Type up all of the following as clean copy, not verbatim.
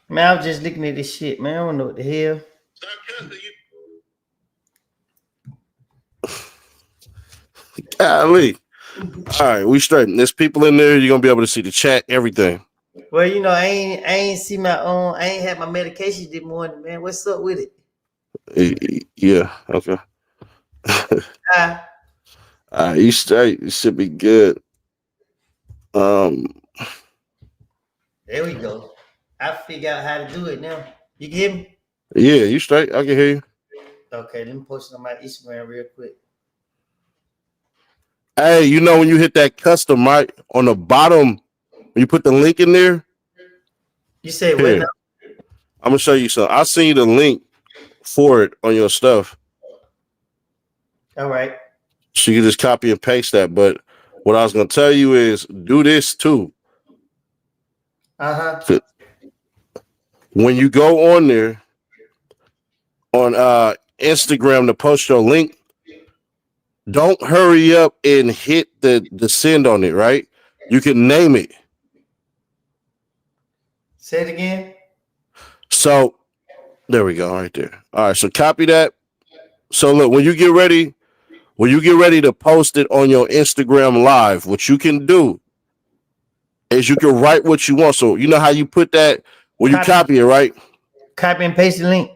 Man, I was just looking at this shit, man. I don't know what the hell. Golly. All right, we straight. There's people in there. You're gonna be able to see the chat, everything. Well, I ain't see my own. I ain't had my medication this morning, man. What's up with it? Yeah. Okay. Ah, You straight. It should be good. Um. there we go. I figure out how to do it now. You can hear me? Yeah, you straight. I can hear you. Okay, let me post it on my Instagram real quick. Hey, you know when you hit that custom right on the bottom, when you put the link in there. You say what Here, now? I'm gonna show you something. I'll send you the link for it on your stuff. All right. So you can just copy and paste that. But what I was gonna tell you is do this too. Uh-huh. When you go on there on Instagram to post your link, don't hurry up and hit the send on it, right? You can name it. Say it again. So there we go, right there. All right, so copy that. So look, when you get ready to post it on your Instagram live, what you can do is you can write what you want. So you know how you put that when you copy it, right? Copy and paste the link.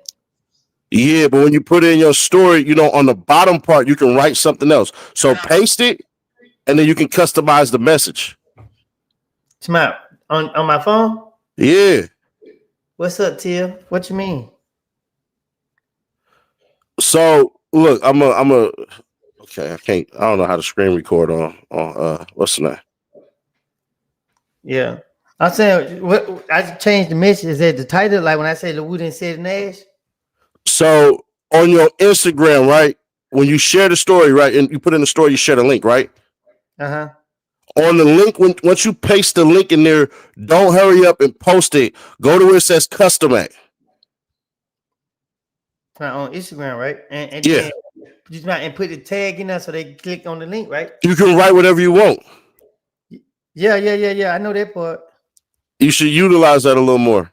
Yeah, but when you put it in your story, on the bottom part, you can write something else. So paste it, and then you can customize the message. Smart. On my phone? Yeah. What's up, Tia? What you mean? So look, okay, I don't know how to screen record on what's the name? Yeah. I'm saying what I changed the message. Is that the title? Like when I say Lou didn't say the Nash? So on your Instagram, right? When you share the story, right, and you put in the story, you share the link, right? Uh-huh. On the link, once you paste the link in there, don't hurry up and post it. Go to where it says custom at. On Instagram, right? And yeah. And put the tag in there so they can click on the link, right? You can write whatever you want. Yeah. I know that part. You should utilize that a little more.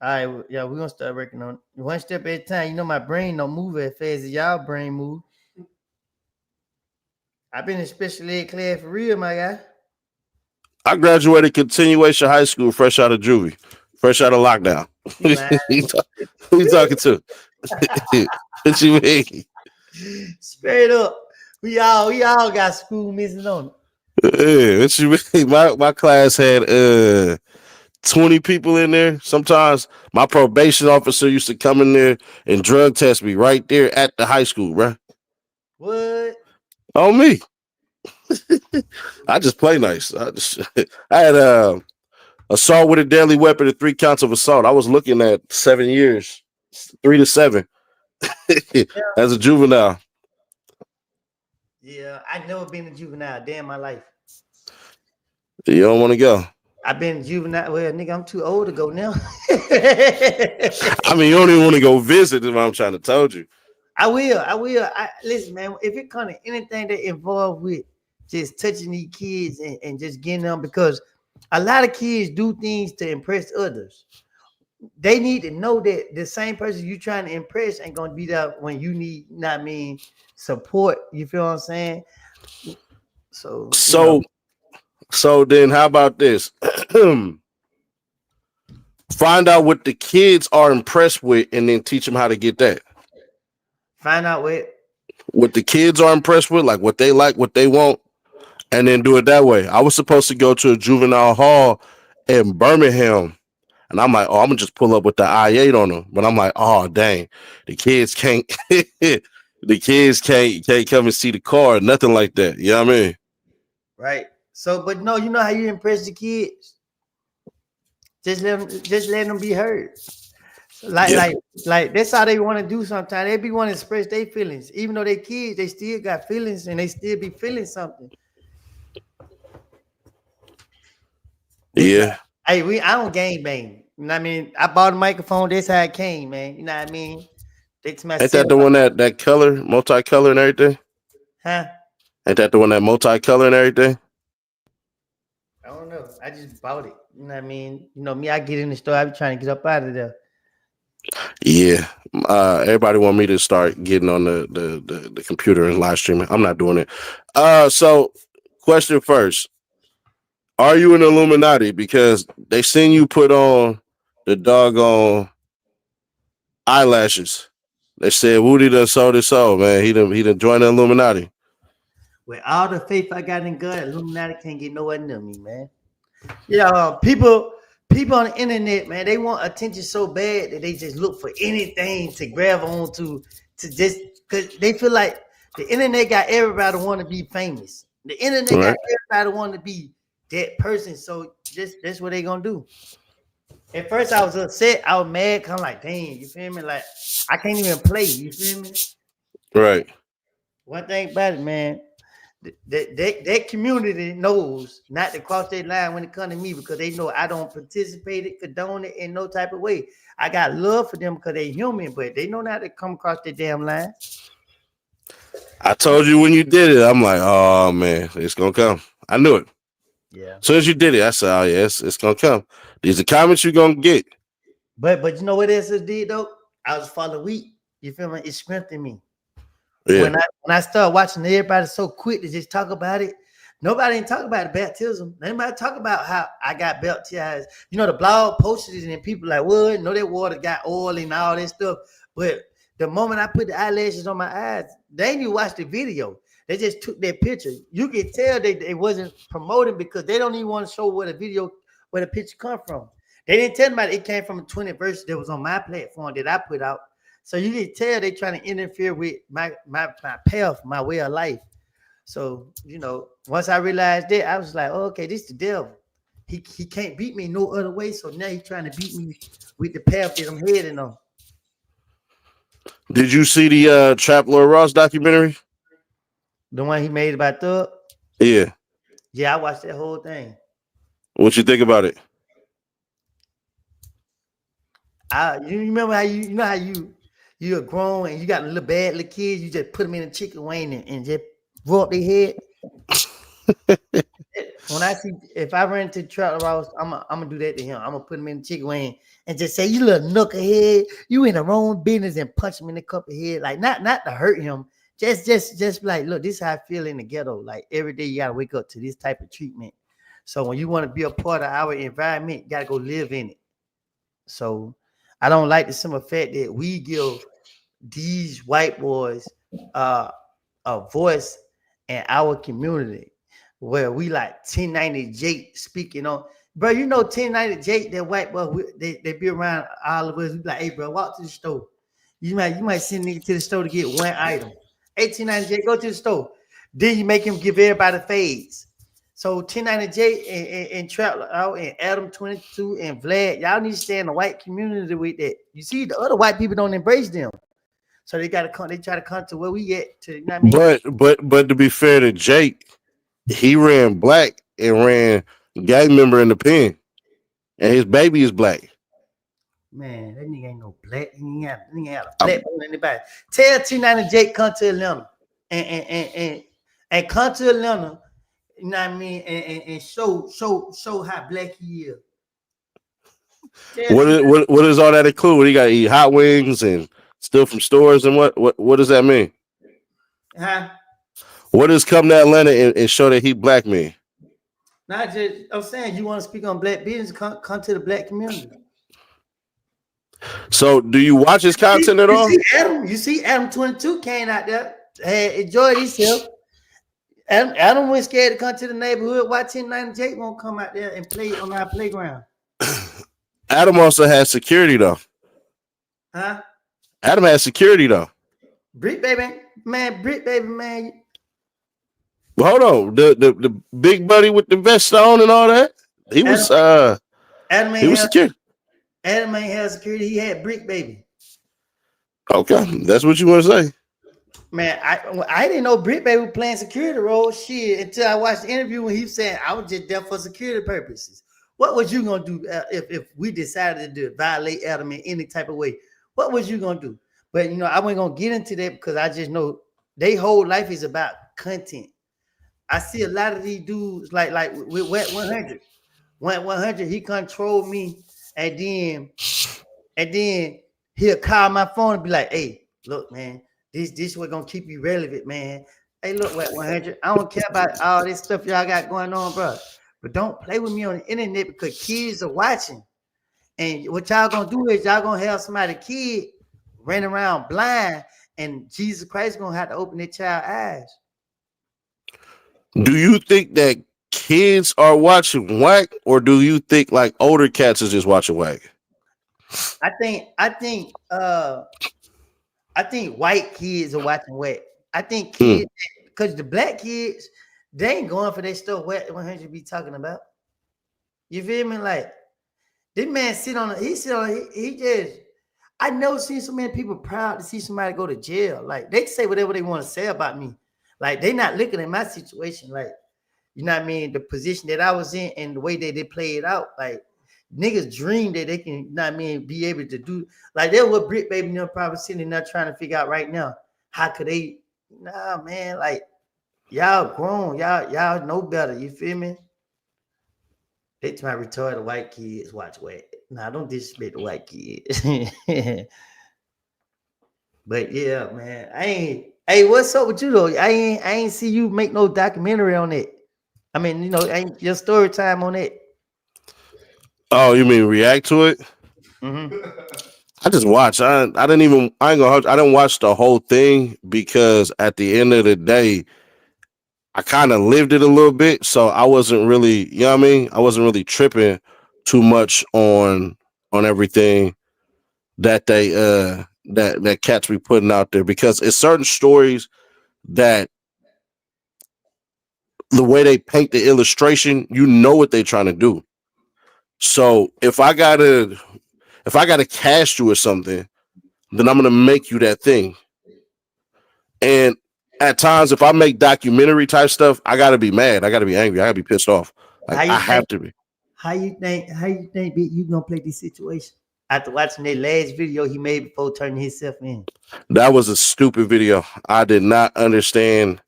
All right, yeah, we're gonna start working on it. One step at a time. You know, my brain don't move as fast as y'all brain move. I've been in special ed class for real, my guy. I graduated continuation high school fresh out of juvie, fresh out of lockdown. Who you talking to? What you mean? Straight up. We all got school missing on it. Yeah, what you mean? My class had 20 people in there. Sometimes my probation officer used to come in there and drug test me right there at the high school, bro. What? On me. I just play nice. I had assault with a deadly weapon and 3 counts of assault. I was looking at 7 years, 3 to 7 as a juvenile. Yeah, I've never been a juvenile day in my life. You don't want to go? I've been juvenile. Well, nigga, I'm too old to go now. I mean, you don't even want to go visit, is what I'm trying to tell you. I will. Listen, man, if it comes to anything that involved with just touching these kids and just getting them, because a lot of kids do things to impress others. They need to know that the same person you trying to impress ain't gonna be there when you need, support. You feel what I'm saying? So then how about this? Find out what the kids are impressed with and then teach them how to get that. Find out what the kids are impressed with, like what they like, what they want, and then do it that way. I was supposed to go to a juvenile hall in Birmingham, and I'm like, oh, I'm gonna just pull up with the I-8 on them. But I'm like, oh dang, the kids can't can't come and see the car, nothing like that. You know what I mean? Right. So, but no, you know how you impress the kids? Just let them be heard. Like that's how they want to do sometimes. They be want to express their feelings. Even though they kids, they still got feelings and they still be feeling something. Yeah. Hey, I don't gang bang. You know what I mean? I bought a microphone, that's how it came, man. You know what I mean? Ain't that the one that color, multicolor and everything? Huh? Ain't that the one that multicolor and everything? I don't know. I just bought it. You know what I mean? You know me. I get in the store. I be trying to get up out of there. Yeah. Everybody want me to start getting on the computer and live streaming. I'm not doing it. So question first. Are you an Illuminati? Because they seen you put on the doggone eyelashes. They said Woody done sold his soul, man. He done joined the Illuminati. With all the faith I got in God, Illuminati can't get nowhere near me, man. Yeah, people on the internet, man, they want attention so bad that they just look for anything to grab onto to just because they feel like the internet got everybody want to be famous. The internet got Right. everybody want to be that person. So just that's what they gonna do. At first, I was upset. I was mad. Cause I'm like, dang, you feel me? Like I can't even play. You feel me? Right. One thing about it, man, that community knows not to cross that line when it comes to me because they know I don't participate it, condone it in no type of way. I got love for them because they human, but they know not to come across that damn line. I told you when you did it, I'm like, oh man, it's gonna come. I knew it. Yeah. As soon as you did it, I said, oh yeah, it's gonna come. These are comments you're gonna get. But you know what else it did though? I was falling weak. You feel me? It strengthened me. Yeah. When I started watching everybody so quick to just talk about it, nobody didn't talk about the baptism. Nobody talk about how I got baptized. You know, the blog posted it and people like, well, know that water got oil and all that stuff. But the moment I put the eyelashes on my eyes, they didn't even watch the video. They just took that picture. You can tell they wasn't promoting because they don't even want to show where the video, where the picture come from. They didn't tell me it came from a 20 verse that was on my platform that I put out. So you can tell they trying to interfere with my path, my way of life. So, you know, once I realized that, I was like, oh, okay, this is the devil. He can't beat me no other way. So now he's trying to beat me with the path that I'm heading on. Did you see the Trap Lord Ross documentary? The one he made about Thug. Yeah. Yeah, I watched that whole thing. What you think about it? You remember how you know how you're grown and you got a little bad little kids, you just put them in a chicken wing and just rub their head. When I see if I run into Trevor Ross, I'm gonna do that to him. I'm gonna put him in the chicken wing and just say, "You little knucklehead, you in the wrong business," and punch him in the cup of head, like not to hurt him, just like, look, this is how I feel in the ghetto. Like every day you gotta wake up to this type of treatment. So when you want to be a part of our environment, you gotta go live in it. So I don't like the simple fact that we give these white boys uh, a voice in our community where we like 1090 Jake speaking on, bro. You know 1090 Jake, that white boy, they be around all of us. We be like, hey, bro, walk to the store. You might send nigga to the store to get one item. 1890 Jake, go to the store. Then you make him give everybody fades. So 1090 J and Trap out and Adam 22 and Vlad, y'all need to stay in the white community with that. You see, the other white people don't embrace them. So they gotta come, they try to come to where we get to, you know what I mean? But to be fair to Jake, he ran black and ran gang member in the pen, and his baby is black. Man, that nigga ain't no black. He ain't got a Um, black on anybody. Tell T90 Jake come to Atlanta and come to Atlanta, you know what I mean, and show how black he is. Tell what is T90, what does all that include? He got to eat hot wings and steal from stores, and what does that mean? huh? What does come to Atlanta and show that he black man? Not just, I'm saying, you want to speak on black business, come to the black community. So do you watch his content at all? You see Adam 22 came out there, had enjoyed himself. Adam was scared to come to the neighborhood. Why 1090 Jake won't come out there and play on our playground? Adam also has security though. Huh? Adam has security though. Brick baby, man, Brick baby, man. But hold on, the big buddy with the vest on and all that. He Adam, was Adam he ain't was have secure. Adam ain't have security. He had Brick baby. Okay, that's what you want to say. Man, I didn't know Brick baby was playing security role. Shit, until I watched the interview when he said I was just there for security purposes. What was you gonna do if we decided to violate Adam in any type of way? What was you gonna do? But I wasn't gonna get into that because I just know their whole life is about content. I see a lot of these dudes like with Wet 100. Wet 100, he controlled me, and then he'll call my phone and be like, "Hey, look, man, this what gonna keep you relevant, man. Hey, look, Wet 100, I don't care about all this stuff y'all got going on, bro, but don't play with me on the internet because kids are watching. And what y'all gonna do is y'all gonna have somebody kid running around blind, and Jesus Christ gonna have to open their child eyes." Do you think that kids are watching whack, or do you think like older cats is just watching whack? I think white kids are watching wet. I think Hmm. kids, because the black kids, they ain't going for that stuff Wet 100 be talking about. You feel me? Like this man sit on, he sit on, he just. I never seen so many people proud to see somebody go to jail. Like they can say whatever they want to say about me. Like they not looking at my situation. Like you know what I mean, the position that I was in and the way that they play it out. Like niggas dream that they can, you know what I mean, be able to do like that. What Brick Baby and them probably sitting there trying to figure out right now. How could they? Nah, man. Like y'all grown, y'all know better. You feel me? They try to retarded white kids watch wet. Nah, don't disrespect the white kids. But yeah, man, I ain't. Hey, what's up with you though? I ain't see you make no documentary on it. I mean, ain't your story time on it. Oh, you mean react to it? Mm-hmm. I just watch. I didn't even. I ain't gonna. I didn't watch the whole thing because at the end of the day, I kind of lived it a little bit, so I wasn't really. You know what I mean? I wasn't really tripping too much on everything that that cats be putting out there because it's certain stories that the way they paint the illustration, you know what they're trying to do. So if I gotta cast you or something, then I'm gonna make you that thing. And at times, if I make documentary type stuff, I gotta be mad. I gotta be angry. I gotta be pissed off. Like How I you think? have to be. How you think that you gonna play this situation after watching that last video he made before turning himself in? That was a stupid video. I did not understand.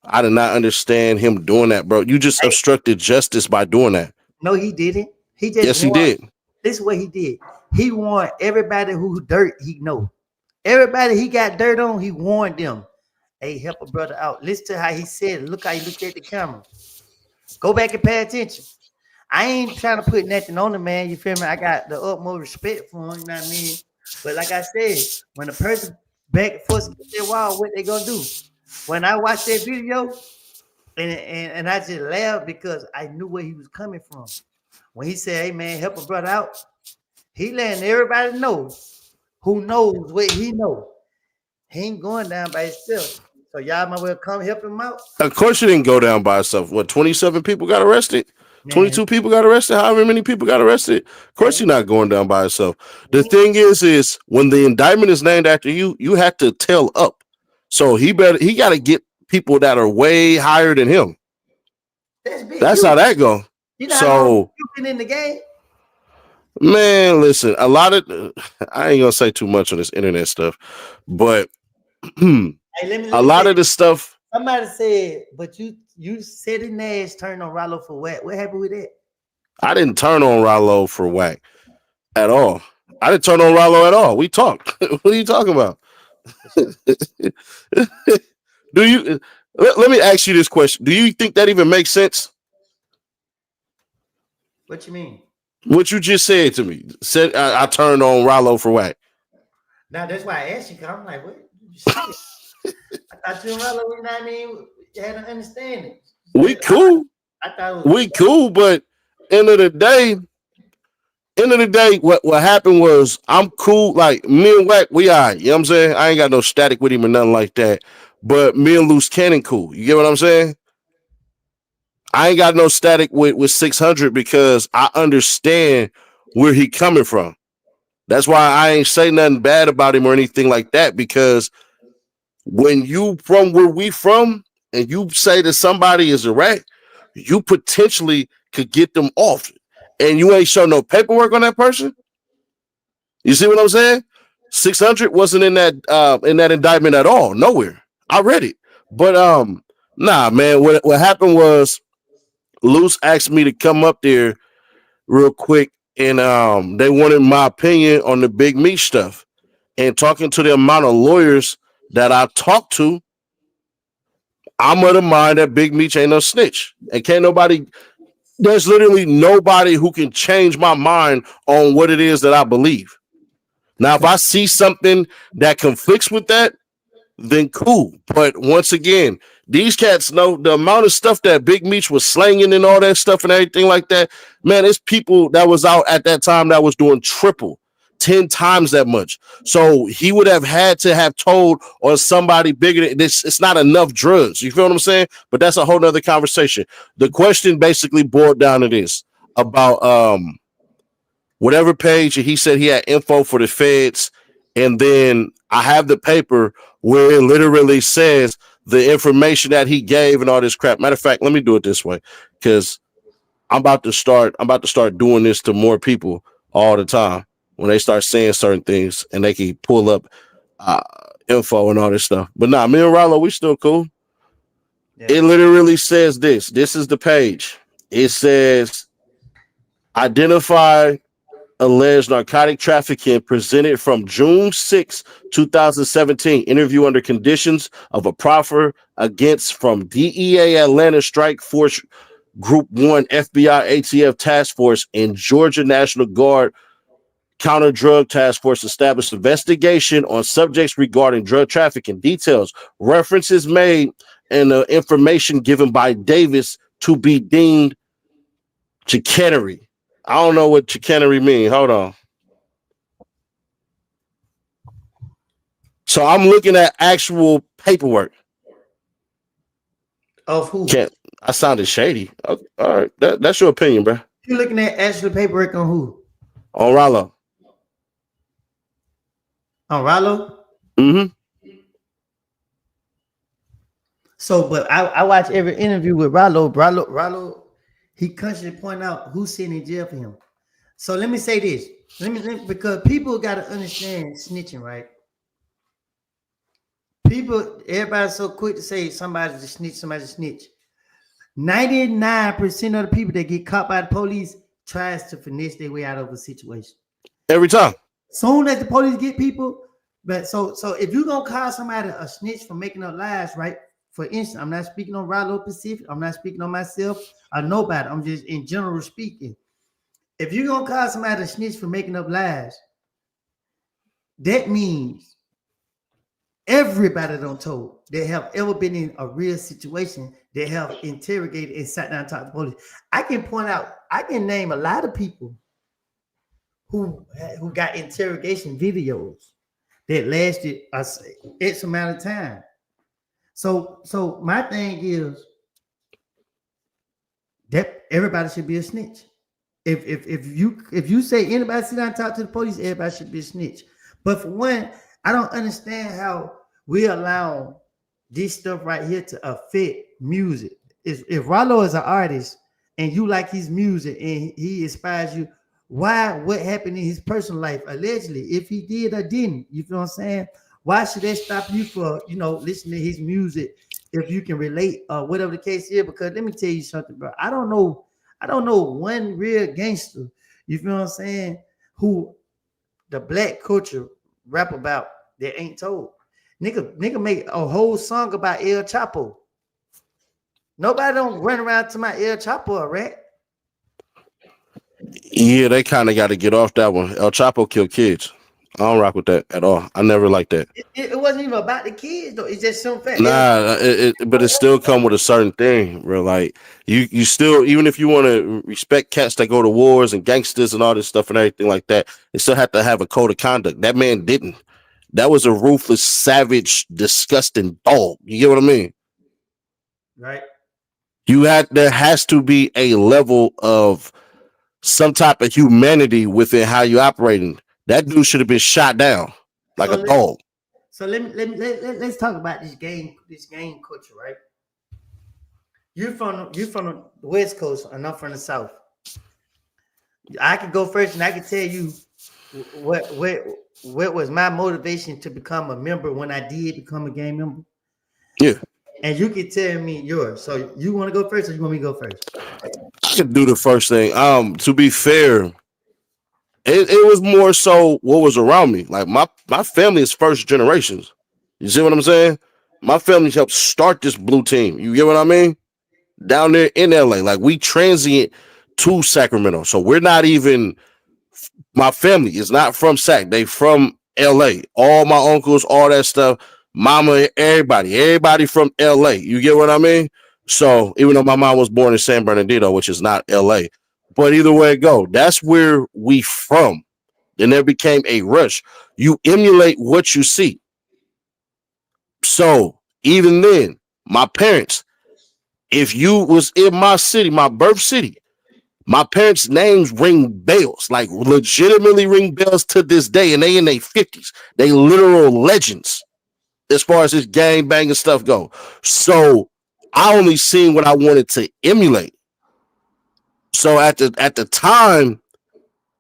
I did not understand him doing that, bro. You just Hey, obstructed justice by doing that. no, he didn't. He just Yes, he warned. did. This is what he did. He warned everybody who dirt he know. Everybody he got dirt on, he warned them. Hey, help a brother out. Listen to how he said it. Look how he looked at the camera. Go back and pay attention. I ain't trying to put nothing on the man. You feel me? I got the utmost respect for him. You know what I mean? But like I said, when a person back and forth against their wall, what they gonna do? When I watched that video, and I just laughed because I knew where he was coming from. When he said, "Hey man, help a brother out," he letting everybody know who knows what he know. He ain't going down by himself. So y'all might well come help him out. Of course, you didn't go down by itself. What, 27 people got arrested? Man, 22 people got arrested? However many people got arrested? Of course, man, you're not going down by itself. The he, thing is when the indictment is named after you, you have to tell up. So he got to get people that are way higher than him. that's big. That's how that go. You know how long So, you been in the game? man, listen, a lot of, I ain't going to say too much on this internet stuff, but Hey, let a me lot say of the stuff, somebody said, but you said the Nash turned on Rollo for what? What happened with that? I didn't turn on Rollo for whack at all. I didn't turn on Rollo at all. We talked. What are you talking about? Do you let me ask you this question? Do you think that even makes sense? What you mean? What you just said to me? Said I turned on Rollo for whack. Now that's why I asked you. Cause I'm like, what? You say that? I thought you and Rollo, you know what I mean? You had an understanding. We cool. I thought it was. We cool, but end of the day, what happened was I'm cool. Like me and Wack, we all right. You know what I'm saying? I ain't got no static with him or nothing like that. But me and Loose Cannon cool. You get what I'm saying? I ain't got no static with 600 because I understand where he coming from. That's why I ain't say nothing bad about him or anything like that. Because when you from where we from and you say that somebody is a rat, you potentially could get them off, and you ain't show no paperwork on that person. You see what I'm saying? 600 wasn't in that indictment at all. Nowhere. I read it, but Nah, man. What happened was Luce asked me to come up there real quick, and they wanted my opinion on the Big Meat stuff. And talking to the amount of lawyers that I talked to, I'm of the mind that Big Meat ain't no snitch, and can't nobody. There's literally nobody who can change my mind on what it is that I believe. Now, if I see something that conflicts with that, then cool. But once again, these cats know the amount of stuff that Big Meech was slanging and all that stuff and everything like that. Man, it's people that was out at that time that was doing triple, 10 times that much. So he would have had to have told on somebody bigger than this. It's not enough drugs. You feel what I'm saying? But that's a whole nother conversation. The question basically boiled down to this about whatever page he said he had info for the feds, and then I have the paper where it literally says the information that he gave and all this crap. Matter of fact, let me do it this way because I'm about to start doing this to more people all the time when they start saying certain things and they can pull up uh, info and all this stuff. But nah, me and Rollo, we still cool. Yeah. It literally says this. This is the page. It says identify alleged narcotic trafficking presented from June 6, 2017. Interview under conditions of a proffer against from DEA Atlanta Strike Force Group 1 FBI ATF Task Force and Georgia National Guard Counter Drug Task Force established investigation on subjects regarding drug trafficking. Details, references made, and the information given by Davis to be deemed chicanery. I don't know what chicanery mean. Hold on. So I'm looking at actual paperwork. Of who? Can't I sounded shady? Okay, all right, that's your opinion, bro. You looking at actual paperwork on who? On Rollo. On Rollo? Mm-hmm. So, but I watch every interview with Rollo. Rollo, he constantly point out who's sitting in jail for him. So let me say this. Because people got to understand snitching, right? People, everybody's so quick to say somebody's a snitch, somebody's a snitch. 99% of the people that get caught by the police tries to finesse their way out of a situation. Every time. Soon as the police get people, but so if you're gonna call somebody a snitch for making up lies, right? For instance, I'm not speaking on Rollo Pacific, I'm not speaking on myself or nobody, I'm just in general speaking. If you're gonna call somebody a snitch for making up lies, that means everybody don't told they have ever been in a real situation, they have interrogated and sat down and talked to police. I can name a lot of people who got interrogation videos that lasted X amount of time. So my thing is that everybody should be a snitch. If you say anybody sit down and talk to the police, everybody should be a snitch. But for one, I don't understand how we allow this stuff right here to affect music. If Rollo is an artist and you like his music and he inspires you, why? What happened in his personal life? Allegedly, if he did or didn't, you feel what I'm saying? Why should that stop you for listening to his music if you can relate or whatever the case is? Because let me tell you something, bro. I don't know one real gangster, you feel what I'm saying, who the black culture rap about that ain't told. Nigga make a whole song about El Chapo. Nobody don't run around to my El Chapo a rat. Yeah, they kind of got to get off that one. El Chapo killed kids. I don't rock with that at all. I never liked that. It wasn't even about the kids though. It's just some fact. Nah, but it still come with a certain thing, bro. Like you still, even if you want to respect cats that go to wars and gangsters and all this stuff and everything like that, they still have to have a code of conduct. That man didn't. That was a ruthless, savage, disgusting dog. You get what I mean? Right. There has to be a level of some type of humanity within how you operating. That dude should have been shot down like So a dog. let's talk about this game culture, right? You're from the West Coast and I'm from the South. I can go first and I can tell you what was my motivation to become a member when I did become a gang member. Yeah. and you can tell me yours. So you want to go first, or you want me to go first? I could do the first thing. To be fair, it was more so what was around me. Like my family is first generations. You see what I'm saying? My family helped start this blue team. You get what I mean? Down there in LA. Like we transient to Sacramento. So we're not even my family is not from Sac. They from LA. All my uncles, all that stuff, mama, everybody from LA. You get what I mean? So even though my mom was born in San Bernardino, which is not LA, but either way it go, that's where we from. Then there became a rush. You emulate what you see. So even then, my parents, if you was in my city, my birth city, my parents' names ring bells, like legitimately ring bells to this day, and they in their 50s. They literal legends as far as this gang banging stuff go. So I only seen what I wanted to emulate. So at the time,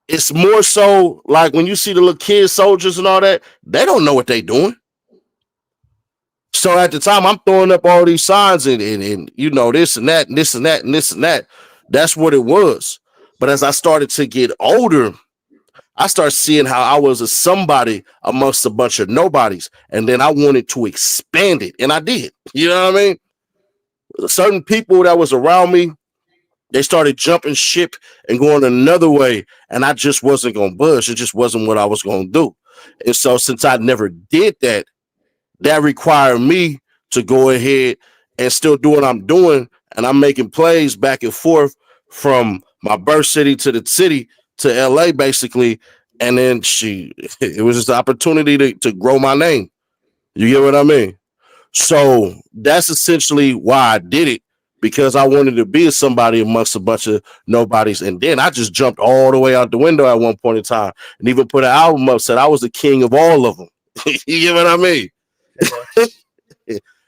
it's more so like when you see the little kids, soldiers, and all that, they don't know what they doing. So at the time, I'm throwing up all these signs and you know this and that and this and that and this and that. That's what it was. But as I started to get older, I started seeing how I was a somebody amongst a bunch of nobodies, and then I wanted to expand it, and I did. You know what I mean? Certain people that was around me, they started jumping ship and going another way, and I just wasn't gonna budge. It just wasn't what I was gonna do. And so, since I never did that, that required me to go ahead and still do what I'm doing. And I'm making plays back and forth from my birth city to the city to LA, basically. And then it was just an opportunity to grow my name. You get what I mean? So that's essentially why I did it because I wanted to be somebody amongst a bunch of nobodies. And then I just jumped all the way out the window at one point in time and even put an album up, said I was the king of all of them. You get what I mean? So,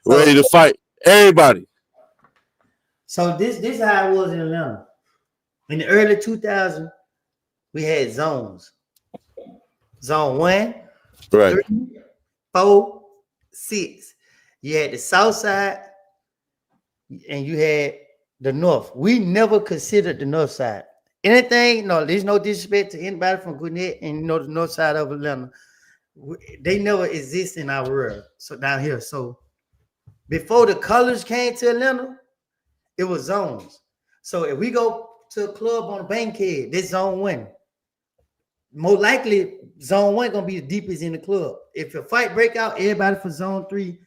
Ready to fight everybody. so this how it was in Atlanta. In the early 2000s, we had zones. Zone 1, Right. 3, 4, 6. You had the south side and you had the north. We never considered the north side. Anything, no, there's no disrespect to anybody from Gwinnett and the north side of Atlanta. They never exist in our world. So down here. So before the colors came to Atlanta, it was zones. So if we go to a club on a Bankhead, this zone 1. More likely, zone 1 gonna be the deepest in the club. If a fight break out, everybody from zone 3,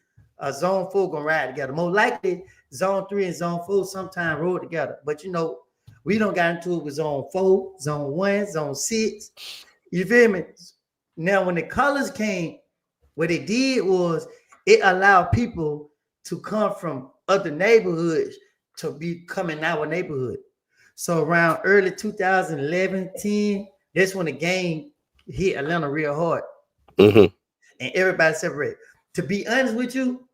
zone 4 gonna ride together. More likely, zone 3 and zone 4 sometime roll together. But you know, we don't got into it with zone 4, zone 1, zone 6. You feel me? Now, when the colors came, what it did was it allowed people to come from other neighborhoods to be coming our neighborhood. So around early 2011, 10, that's when the game hit Atlanta real hard. Mm-hmm. And everybody separated. To be honest with you,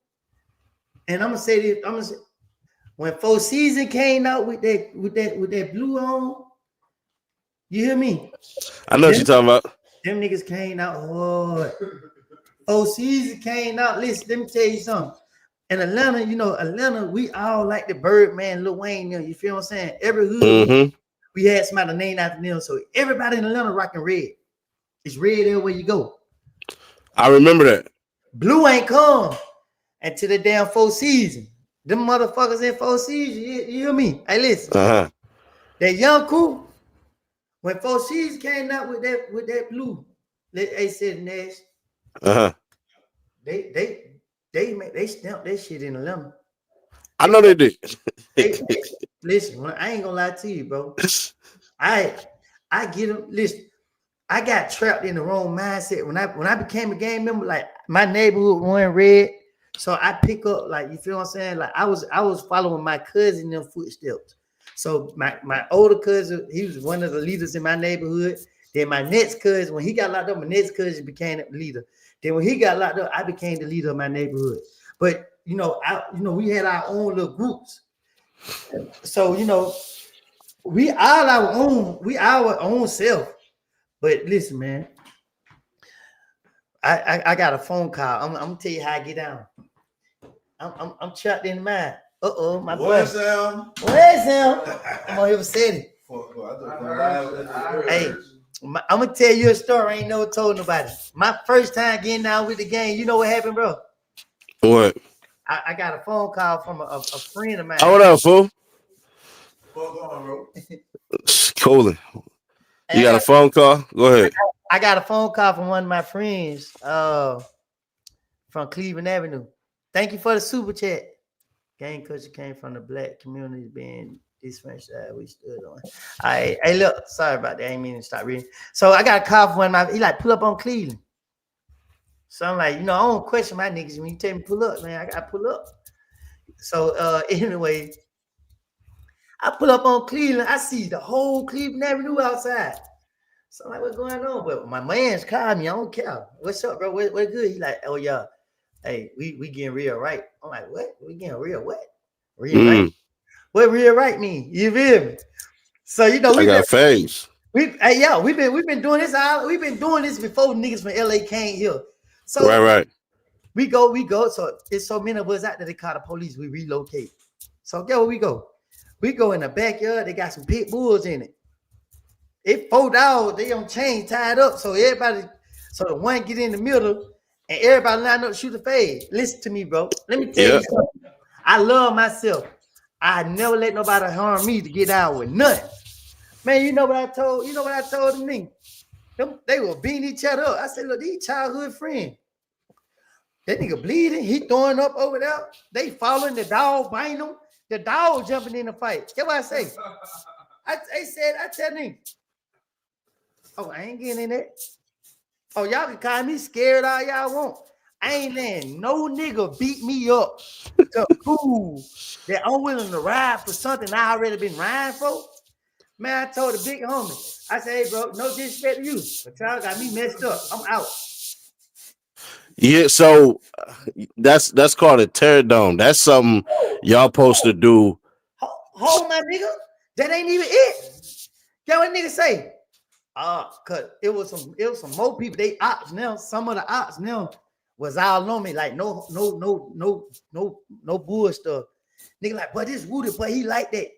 and I'm gonna say this, when Four Season came out with that blue on, you hear me? I know what Them, you're talking about. them niggas came out hard. Four Season came out. Listen, let me tell you something. In Atlanta, you know, Atlanta, we all like the Birdman, Lil Wayne, you feel what I'm saying? Every hood Mm-hmm. we had somebody named after them. So everybody in Atlanta rocking red. It's red everywhere you go. I remember that. Blue ain't come until the damn Four Season. Them motherfuckers in Four Season, you hear me? Hey, listen, Uh-huh. that young crew, when Four Season came out with that blue, they said Nash, Uh-huh. they stamped that shit in Atlanta. I know they did. They listen, I ain't gonna lie to you, bro. I get them. Listen, I got trapped in the wrong mindset when I became a gang member. Like my neighborhood went red, so I pick up like you feel what I'm saying. Like I was following my cousin in their footsteps. So my older cousin, he was one of the leaders in my neighborhood. Then my next cousin, when he got locked up, my next cousin became the leader. Then when he got locked up, I became the leader of my neighborhood. But we had our own little groups. So we our own self. But listen, man, I got a phone call. I'm gonna tell you how I get down. I'm trapped in mine. My boy. Where's Sam? Where's him? I'm on here with ceddy. Hey, I'm gonna tell you a story. I ain't never told nobody. My first time getting down with the game. You know what happened, bro? What? I got a phone call from a friend of Oh, mine. what up, fool? Fuck on, bro. Colin. Hey, You got a phone call? Go ahead. I got a phone call from one of my friends from Cleveland Avenue. Thank you for the super chat. Gang culture came from the black community being disfranchised. We stood on. All right, hey, look, sorry about that. I ain't mean to stop reading. So I got a call from one of my. He like pull up on Cleveland. So I'm like, I don't question my niggas when you tell me pull up, man. I gotta pull up. So anyway, I pull up on Cleveland. I see the whole Cleveland Avenue outside. So I'm like, what's going on? But my man's called me. I don't care. What's up, bro? What good? He like, oh yeah. Hey, we getting real right. I'm like, what? We getting real what? Real right? What real right mean? You feel me? So I got phase. we've been doing this. We've been doing this before niggas from LA came here. So Right. we go. So it's so many of us out there. They call the police. We relocate. So get where we go. We go in the backyard. They got some pit bulls in it. It 4 dogs. They on chain tied up. So the one get in the middle and everybody line up to shoot the fade. Listen to me, bro. Let me tell you something. I love myself. I never let nobody harm me to get down with nothing. Man, you know what I told them niggas? They were beating each other up. I said, look, these childhood friends. That nigga bleeding, he throwing up over there. They following the dog, biting them. The dog jumping in the fight. Get what I say? I tell them, oh, I ain't getting in there. Oh, y'all can call me scared all y'all want. I ain't letting no nigga beat me up to prove that I'm willing to ride for something I already been riding for. Man, I told the big homie, I said, hey, bro, no disrespect to you, but y'all got me messed up. I'm out. Yeah, so that's called a tear down. That's something y'all supposed to do. Hold my nigga. That ain't even it. Get what nigga say? Cause it was some more people. They ops now. Some of the ops now was all on me. Like no bull stuff. Nigga like, but this Woody, but he like that.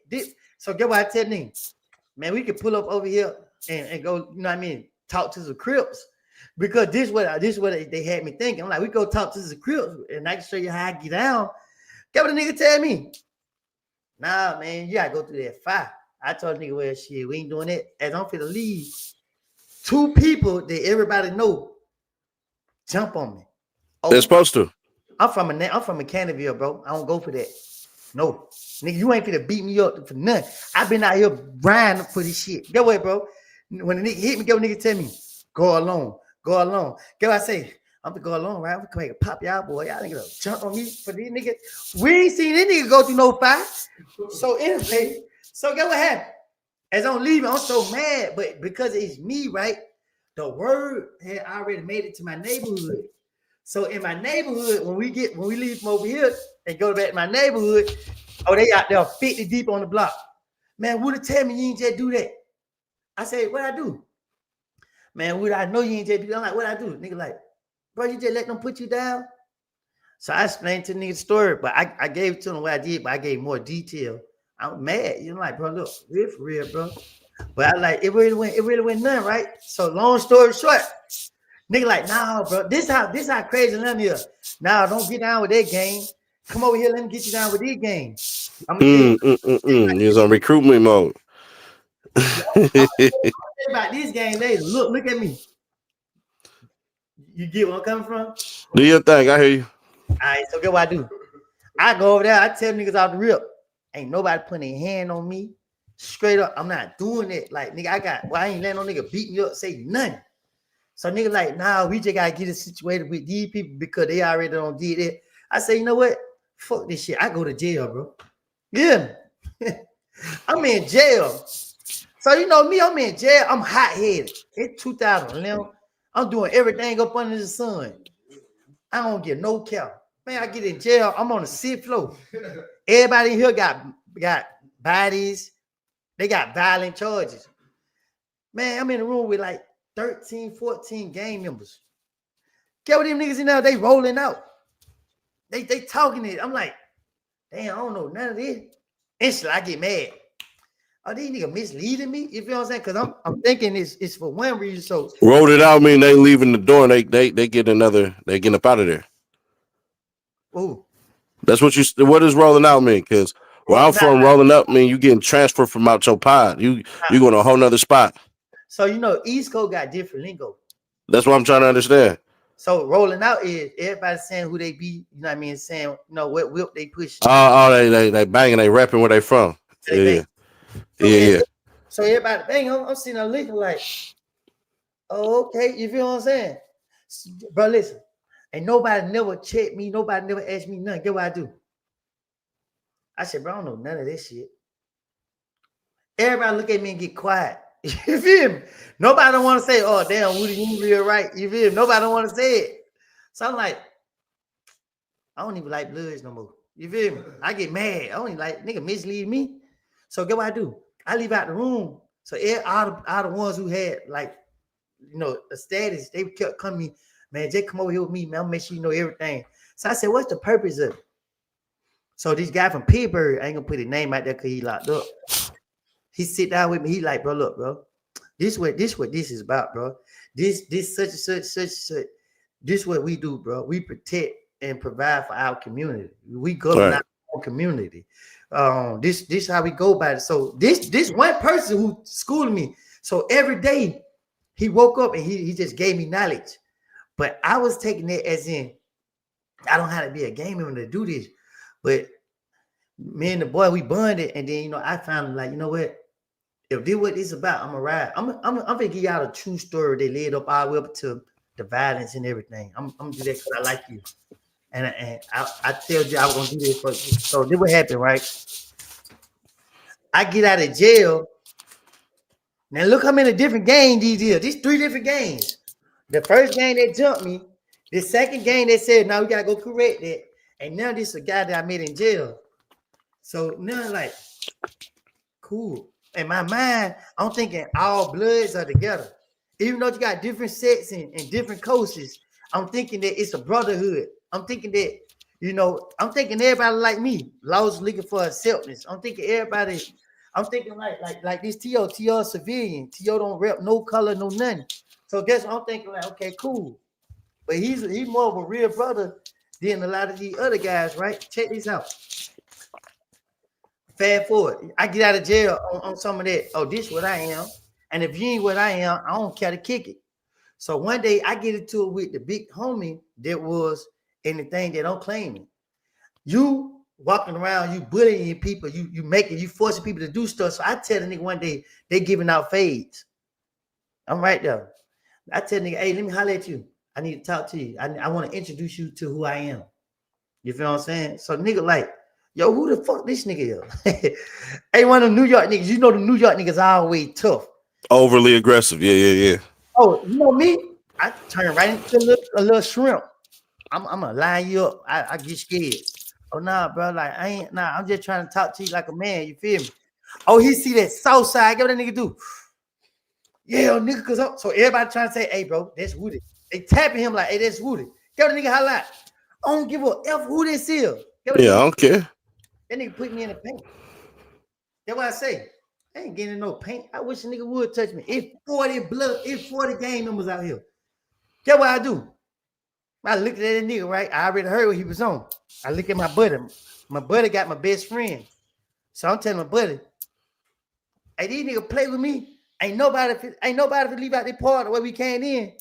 So get what I tell niggas. Man, we could pull up over here and go, you know what I mean, talk to the Crips. Because this what they had me thinking. I'm like, we go talk to the Crips and I can show you how I get down. Get what the nigga tell me. Nah, man, you gotta go through that fire. I told the nigga, well, shit, we ain't doing it. As I'm finna leave, 2 people that everybody know jump on me. Oh, they're supposed to. I'm from Canterville, bro. I don't go for that. No, nigga, you ain't finna beat me up for nothing. I've been out here grinding for this shit. Get what, bro? When the nigga hit me, get what nigga tell me, go alone. Get what I say? I'm gonna go alone, right? I'm gonna come here and pop y'all, boy. Y'all niggas jump on me for these niggas. We ain't seen this nigga go through no fight. So anyway, get what happened? As I'm leaving, I'm so mad, but because it's me, right? The word had already made it to my neighborhood. So in my neighborhood, when we leave from over here and go back to my neighborhood, they out there 50 deep on the block. Man, Woody tell me you ain't just do that. I said, what I do? Man, Woody, I know you ain't just do that. I'm like, what I do? Nigga like, bro, you just let them put you down? So I explained to the nigga the story, but I gave it to them what I did, but I gave more detail. I'm mad. You know, like, bro, look, real for real, bro. But I like it really went none, right? So long story short, nigga like, nah, bro, this how crazy them is. Nah, don't get down with that game. Come over here, let me get you down with this game. I'm gonna tell you. He was on recruitment mode. About this game later. Look at me. You get where I'm coming from? Do your thing. I hear you. All right, so get what I do. I go over there, I tell niggas out the rip. Ain't nobody putting a hand on me. Straight up, I'm not doing it. Like, nigga, I ain't letting no nigga beat me up, say nothing. So nigga like, nah, we just gotta get it situated with these people because they already don't did it. I say, you know what? Fuck this shit. I go to jail, bro. Yeah. I'm in jail. So you know me, I'm in jail. I'm hot-headed. It's 2011. I'm doing everything up under the sun. I don't get no care. Man, I get in jail. I'm on the 6th floor. Everybody in here got bodies. They got violent charges. Man, I'm in the room with like 13, 14 gang members. Get with them niggas in there, they rolling out. They talking it. I'm like, damn, I don't know none of this. Instantly, I get mad. Are these niggas misleading me? You feel what I'm saying? Because I'm thinking it's for one reason. So, Rolled it out mean they leaving the door and they get another, they getting up out of there. ooh, That's what does rolling out mean? Because where I'm nah. from, rolling up mean you getting transferred from out your pod. You going to a whole nother spot. So East Coast got different lingo. That's what I'm trying to understand. So rolling out is everybody saying who they be. You know what I mean? Saying what whip they push. They banging, they rapping where they from. They bang. So, Yeah. so everybody bang. I'm sitting there looking like, oh, okay. You feel what I'm saying? Bro, listen. Ain't nobody never checked me. Nobody never asked me nothing. Get what I do? I said, bro, I don't know none of this shit. Everybody look at me and get quiet. You feel me? Nobody don't want to say, oh, damn, Woody, you real right. You feel me? Nobody don't want to say it. So I'm like, I don't even like Bloods no more. You feel me? I get mad. I don't even like nigga mislead me. So get what I do? I leave out the room. So all the ones who had like, a status, they kept coming to me, man, just come over here with me, man. I'll make sure you know everything. So I said, what's the purpose of it? So this guy from Pittsburgh, I ain't gonna put his name out there because he locked up. He sit down with me. He like, bro, look, bro. This what this is about, bro. This such and such. This what we do, bro. We protect and provide for our community. We govern our own community. This how we go about it. So this one person who schooled me. So every day he woke up and he just gave me knowledge. But I was taking it as in I don't have to be a gamer to do this. But me and the boy, we bonded, and then I found like, you know what? If this what it's about, I'm gonna ride. I'm gonna give y'all a true story. They led up all the way up to the violence and everything. I'm gonna do that because I like you, and I tell you I was gonna do this for you. So this what happened, right? I get out of jail. Now look how many different games these is. These 3 different games. The first game they jumped me. The second game they said, now we gotta go correct that. And now this is a guy that I met in jail. So now like, cool. In my mind, I'm thinking all Bloods are together. Even though you got different sets and different coaches, I'm thinking that it's a brotherhood. I'm thinking that, I'm thinking everybody like me, lost looking for acceptance. I'm thinking everybody, I'm thinking like this T.O. civilian. T.O. don't rep no color, no nothing. So guess what I'm thinking like, okay, cool. But he's more of a real brother than a lot of these other guys, right? Check this out. Fast forward, I get out of jail on some of that. Oh, this what I am. And if you ain't what I am, I don't care to kick it. So one day I get into it with the big homie that was in the thing that don't claim it. You walking around, you bullying people, you forcing people to do stuff. So I tell the nigga one day they giving out fades. I'm right there. I tell the nigga, hey, let me holler at you. I need to talk to you. I want to introduce you to who I am. You feel what I'm saying? So nigga like, yo, who the fuck this nigga is? Hey, one of the New York niggas. You know the New York niggas are always tough. Overly aggressive. Yeah. Oh, you know me? I turn right into a little shrimp. I'm gonna line you up. I get scared. Oh nah, bro. Like I'm just trying to talk to you like a man. You feel me? Oh, he see that south side. Get what that nigga do? Yeah, nigga, cause so everybody trying to say, hey, bro, that's Woody. They tapping him like, hey, that's Woody. Get what the nigga holla out. I don't give a F who this is. Yeah, I don't care. That nigga put me in the paint. That's what I say. I ain't getting no paint. I wish a nigga would touch me. It's 40 game numbers out here. That's what I do. I looked at that nigga, right? I already heard what he was on. I look at my buddy. My buddy got my best friend. So I'm telling my buddy, hey, these niggas play with me. Ain't nobody to leave out their part the way we came in.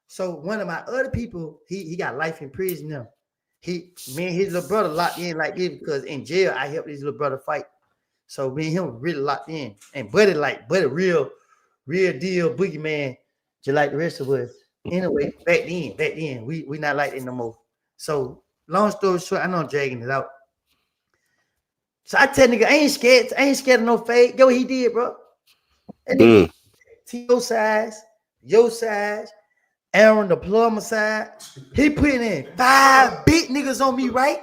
So one of my other people, he got life in prison now. Me and his little brother locked in like this because in jail I helped his little brother fight. So me and him really locked in. And buddy real deal boogeyman, just like the rest of us. Anyway, back then, we not like that no more. So long story short, I know I'm dragging it out. So I tell nigga, I ain't scared of no fake. Get what he did, bro. And nigga, T.O. size, your size, Aaron the plumber side. He putting in 5 big niggas on me, right?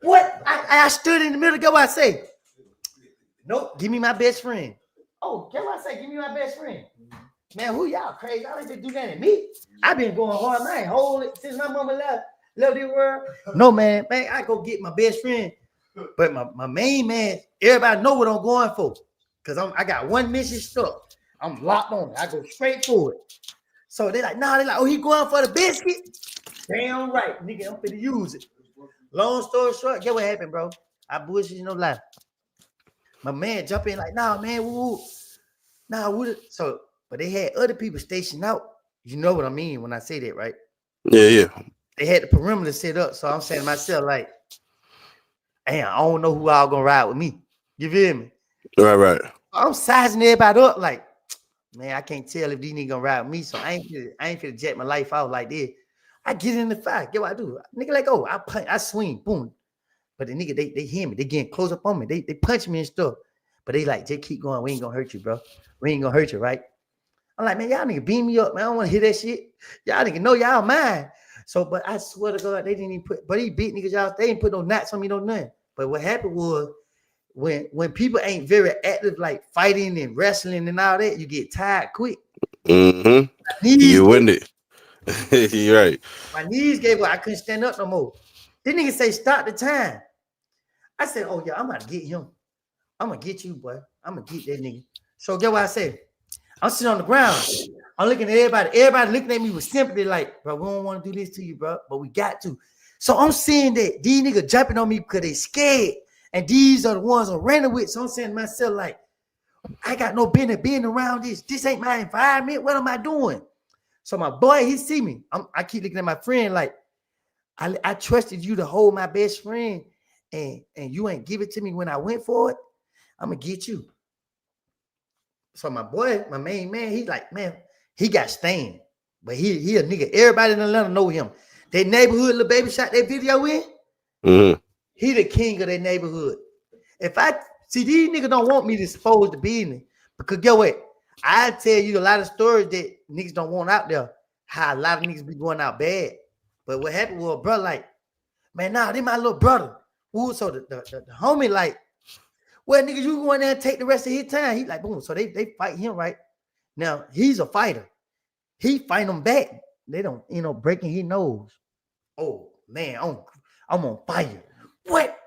What? I stood in the middle. Get what I say? Nope, give me my best friend. Oh, get what I say? Give me my best friend. Man, who y'all crazy? Y'all ain't been do that to me. I've been going hard. I ain't hold it since my mama left. Love this world. No, man, I go get my best friend. But my main man, everybody know what I'm going for. Cause I got one mission stuck. I'm locked on it. I go straight for it. So they like, nah, they like, oh, he going for the biscuit? Damn right, nigga, I'm finna use it. Long story short, get what happened, bro. I bullshit, no lie. My man jump in like, nah, man, woo. Nah, what? So, but they had other people stationed out. You know what I mean when I say that, right? Yeah. They had the perimeter set up. So I'm saying to myself, like, damn, I don't know who all gonna ride with me. You feel me? Right. I'm sizing everybody up, like, man, I can't tell if these niggas gonna ride with me. So I ain't finna jet my life out like this. I get in the fight. Get what I do? Nigga, like, oh, I punch, I swing, boom. But the nigga, they hear me. They getting close up on me. They punch me and stuff. But they like, just keep going. We ain't gonna hurt you, bro. We ain't gonna hurt you, right? I'm like, man, y'all nigga beam me up, man. I don't want to hear that shit. Y'all nigga know y'all mine. So, but I swear to God, they didn't even put, but he beat niggas, y'all. They didn't put no knots on me, no nothing. But what happened was when people ain't very active, like fighting and wrestling and all that, you get tired quick. Mm-hmm. Knees, You win it. You're right. my knees gave up. I couldn't stand up no more. This nigga say, stop the time. I said, oh, yeah, I'm about to get him. I'm going to get you, boy. I'm going to get that nigga. So get what I said. I'm sitting on the ground. I'm looking at everybody. Everybody looking at me with sympathy like, bro, we don't want to do this to you, bro, but we got to. So I'm seeing that these niggas jumping on me because they scared. And these are the ones I'm running with. So I'm saying to myself, like, I got no business being around this. This ain't my environment. What am I doing? So my boy, he see me. I keep looking at my friend like, I trusted you to hold my best friend, and you ain't give it to me when I went for it. I'm going to get you. So my boy, my main man, he like, man, he got stained. But he a nigga. Everybody in Atlanta know him. That neighborhood little baby shot that video in. Mm-hmm. He the king of that neighborhood. If I see these niggas don't want me to expose the business, because get what? I tell you a lot of stories that niggas don't want out there. How a lot of niggas be going out bad. But what happened was, bro, like, man, nah, they my little brother. Ooh, so the homie like, well, nigga, you go in there and take the rest of his time. He like, boom. So they fight him, right? Now, he's a fighter. He fight them back. They don't, breaking his nose. Oh, man, I'm on fire. What?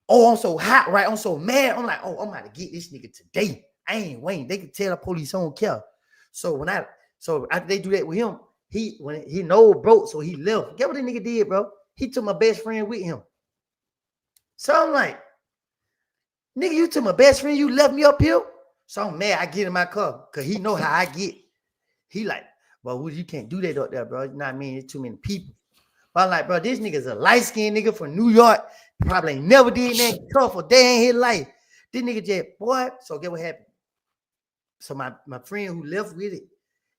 Oh, I'm so hot, right? I'm so mad. I'm like, oh, I'm about to get this nigga today. I ain't waiting. They can tell the police I don't care. So after they do that with him, when he nose broke, so he left. Get what the nigga did, bro? He took my best friend with him. So I'm like, nigga, you took my best friend, you left me up here. So I'm mad. I get in my car because he know how I get. He like, well, you can't do that up there, bro. You know what I mean? It's too many people. But I'm like, bro, this nigga's a light-skinned nigga from New York. Probably ain't never did nothing tough a day in his life. This nigga just, boy. So get what happened. So my friend who left with it,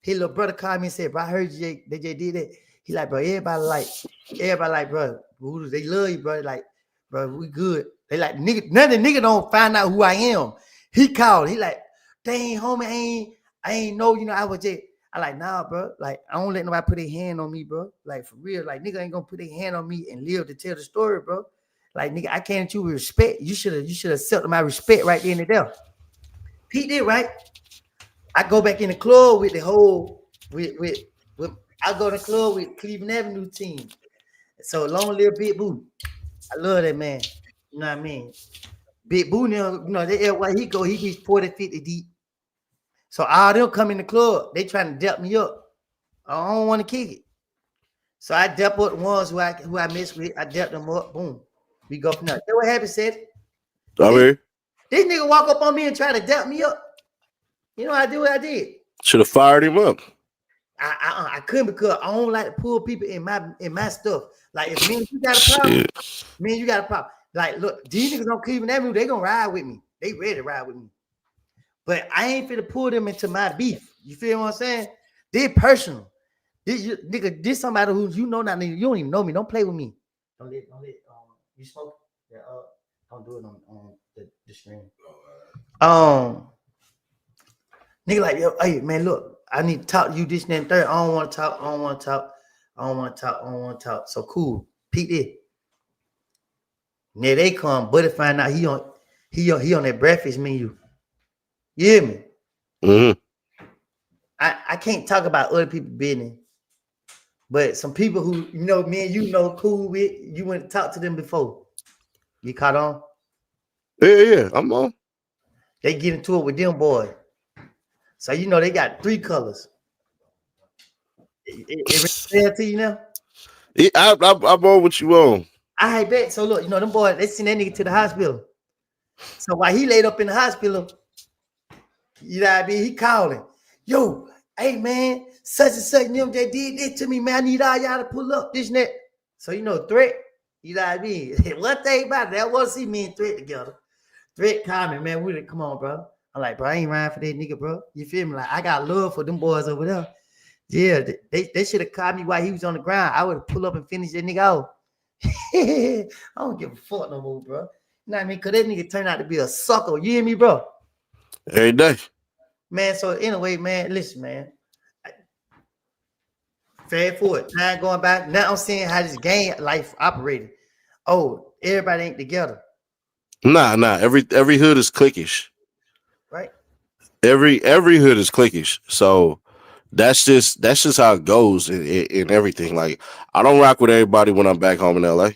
his little brother called me and said, bro, I heard they just did that. He like, bro, everybody like, bro, they love you, bro. Like, bro, we good. They like, nigga, none of the nigga don't find out who I am. He called. He like, dang, homie, I ain't know, I was just, I like, nah, bro. Like, I don't let nobody put their hand on me, bro. Like, for real. Like, nigga ain't gonna put their hand on me and live to tell the story, bro. Like, nigga, I came at you with respect. You should have accepted my respect right then and there. Pete did, right? I go back in the club with the whole, I go to the club with Cleveland Avenue team. So long live Big Boo. I love that man. You know what I mean? Big Boo, where he go, he be 40, 50 deep. So all them come in the club, they trying to dep me up. I don't want to kick it. So I dep up the ones who I mess with. I dep them up. Boom. We go from there. That's what happened, said. Okay. This nigga walk up on me and try to dep me up. You know, I did what I did. Should have fired him up. I couldn't because I don't like to pull people in my stuff. Like if me and you got a problem, Like, look, these niggas don't Cleveland Avenue, they gonna ride with me. They ready to ride with me. But I ain't finna pull them into my beef. You feel what I'm saying? They personal. This somebody who you know not nigga. You don't even know me. Don't play with me. Don't let you smoke. Yeah, don't do it on the screen. Nigga like, yo, hey man, look, I need to talk to you this and that, third. I don't want to talk. So cool. Pete it. Now they come, buddy find out he on that breakfast menu. You hear me? Mm-hmm. I can't talk about other people's business. But some people who me and cool with, you went to talk to them before. You caught on? Yeah, I'm on. They get into it with them boys. So they got three colors. It ring to you now? Yeah, I'm on what you on. I bet. So look, them boys, they sent that nigga to the hospital. So while he laid up in the hospital, you know what I mean? He calling, yo, hey man, such and such, them that did this to me, man. I need all y'all to pull up this and that. So Threat, you know what I mean? One thing about it, I want to see me and Threat together. Threat called me, man. We like, come on, bro. I'm like, bro, I ain't riding for that nigga, bro. You feel me? Like, I got love for them boys over there. Yeah, they should have called me while he was on the ground. I would have pulled up and finished that nigga off. I don't give a fuck no more, bro. You know what I mean? Because that nigga turned out to be a sucker. You hear me, bro? Every day. Man, so anyway, man, listen, man. Fast forward, time going by. Now I'm seeing how this game life operated. Oh, everybody ain't together. Nah. Every hood is cliquish. Right? Every hood is cliquish. So that's just how it goes in everything. Like I don't rock with everybody when I'm back home in LA.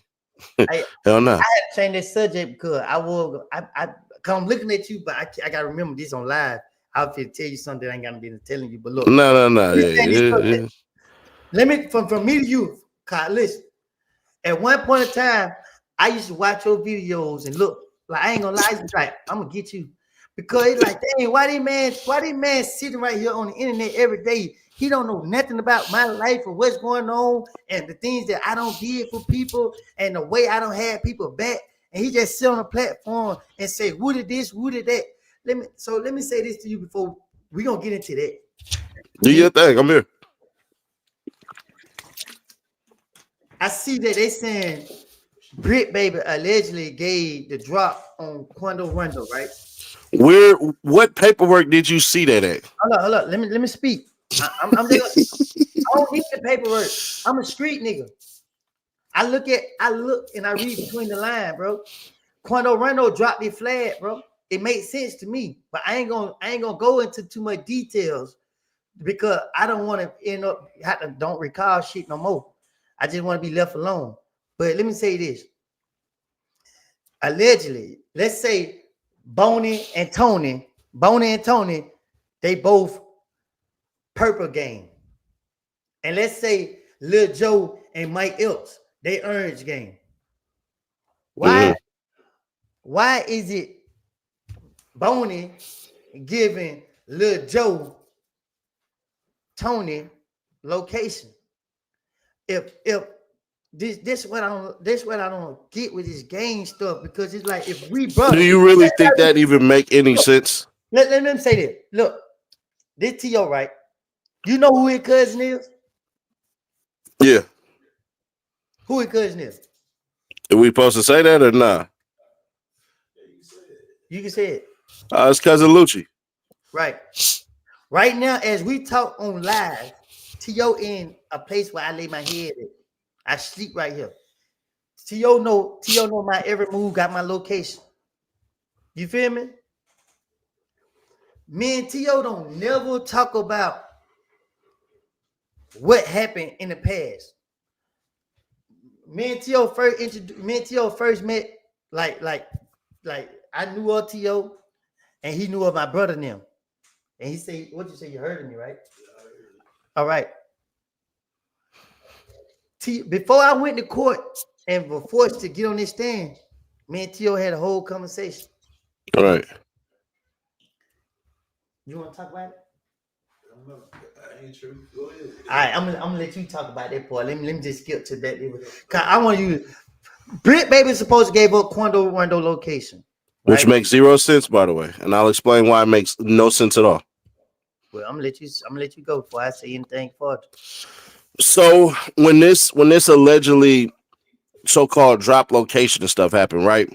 Hell no. I had to change this subject because I'm looking at you, but I gotta remember this on live. I'll tell you something that I ain't gonna be telling you. But look, No. Yeah. Let me from me to you, Kyle, listen. At one point in time, I used to watch your videos and look like I ain't gonna lie, I was like, I'm gonna get you. Because it's like, dang, why this man sitting right here on the internet every day? He don't know nothing about my life or what's going on and the things that I don't did for people and the way I don't have people back. And he just sit on a platform and say, who did this, who did that? Let me say this to you before we gonna get into that. Do your thing. I'm here. I see that they saying Brit Baby allegedly gave the drop on Quando Rondo, right? What paperwork did you see that at? Hold up. Let me speak. I'm just I don't need the paperwork. I'm a street nigga. I look and I read between the line, bro. Quando Rondo dropped the flag, bro. It made sense to me, but I ain't gonna go into too much details because I don't want to end up don't recall shit no more. I just want to be left alone. But let me say this. Allegedly, let's say Boney and Tony, they both purple game. And let's say Lil Joe and Mike Epps, they orange game. Why? Why is it Boney giving Lil Joe Tony location? If this what I don't get with this game stuff because it's like if we brothers. Do you really think that even make any sense? Let me say this. Look, this T.O. right? You know who his cousin is? Yeah. Who his cousin is? Are we supposed to say that or not? You can say it. It's cousin Lucci. Right. Right now, as we talk on live, T.O. in a place where I lay my head at. I sleep right here. T.O. know my every move, got my location. You feel me? Me and T.O. don't never talk about what happened in the past. Me and T.O. first met like I knew of T.O. and he knew of my brother now. And he said, what you say? You heard of me, right? All right. Before I went to court and was forced to get on this stand, me and T.O. had a whole conversation. All right. You want to talk about it? I ain't true. Go ahead. All right, I'm gonna let you talk about that part. Let me just skip to that. Cause I want you. Brit Baby supposed to give up Quando Rondo location, right? Which makes zero sense, by the way, and I'll explain why it makes no sense at all. Well, I'm gonna let you go before I say anything further. So when this allegedly so-called drop location and stuff happened, right?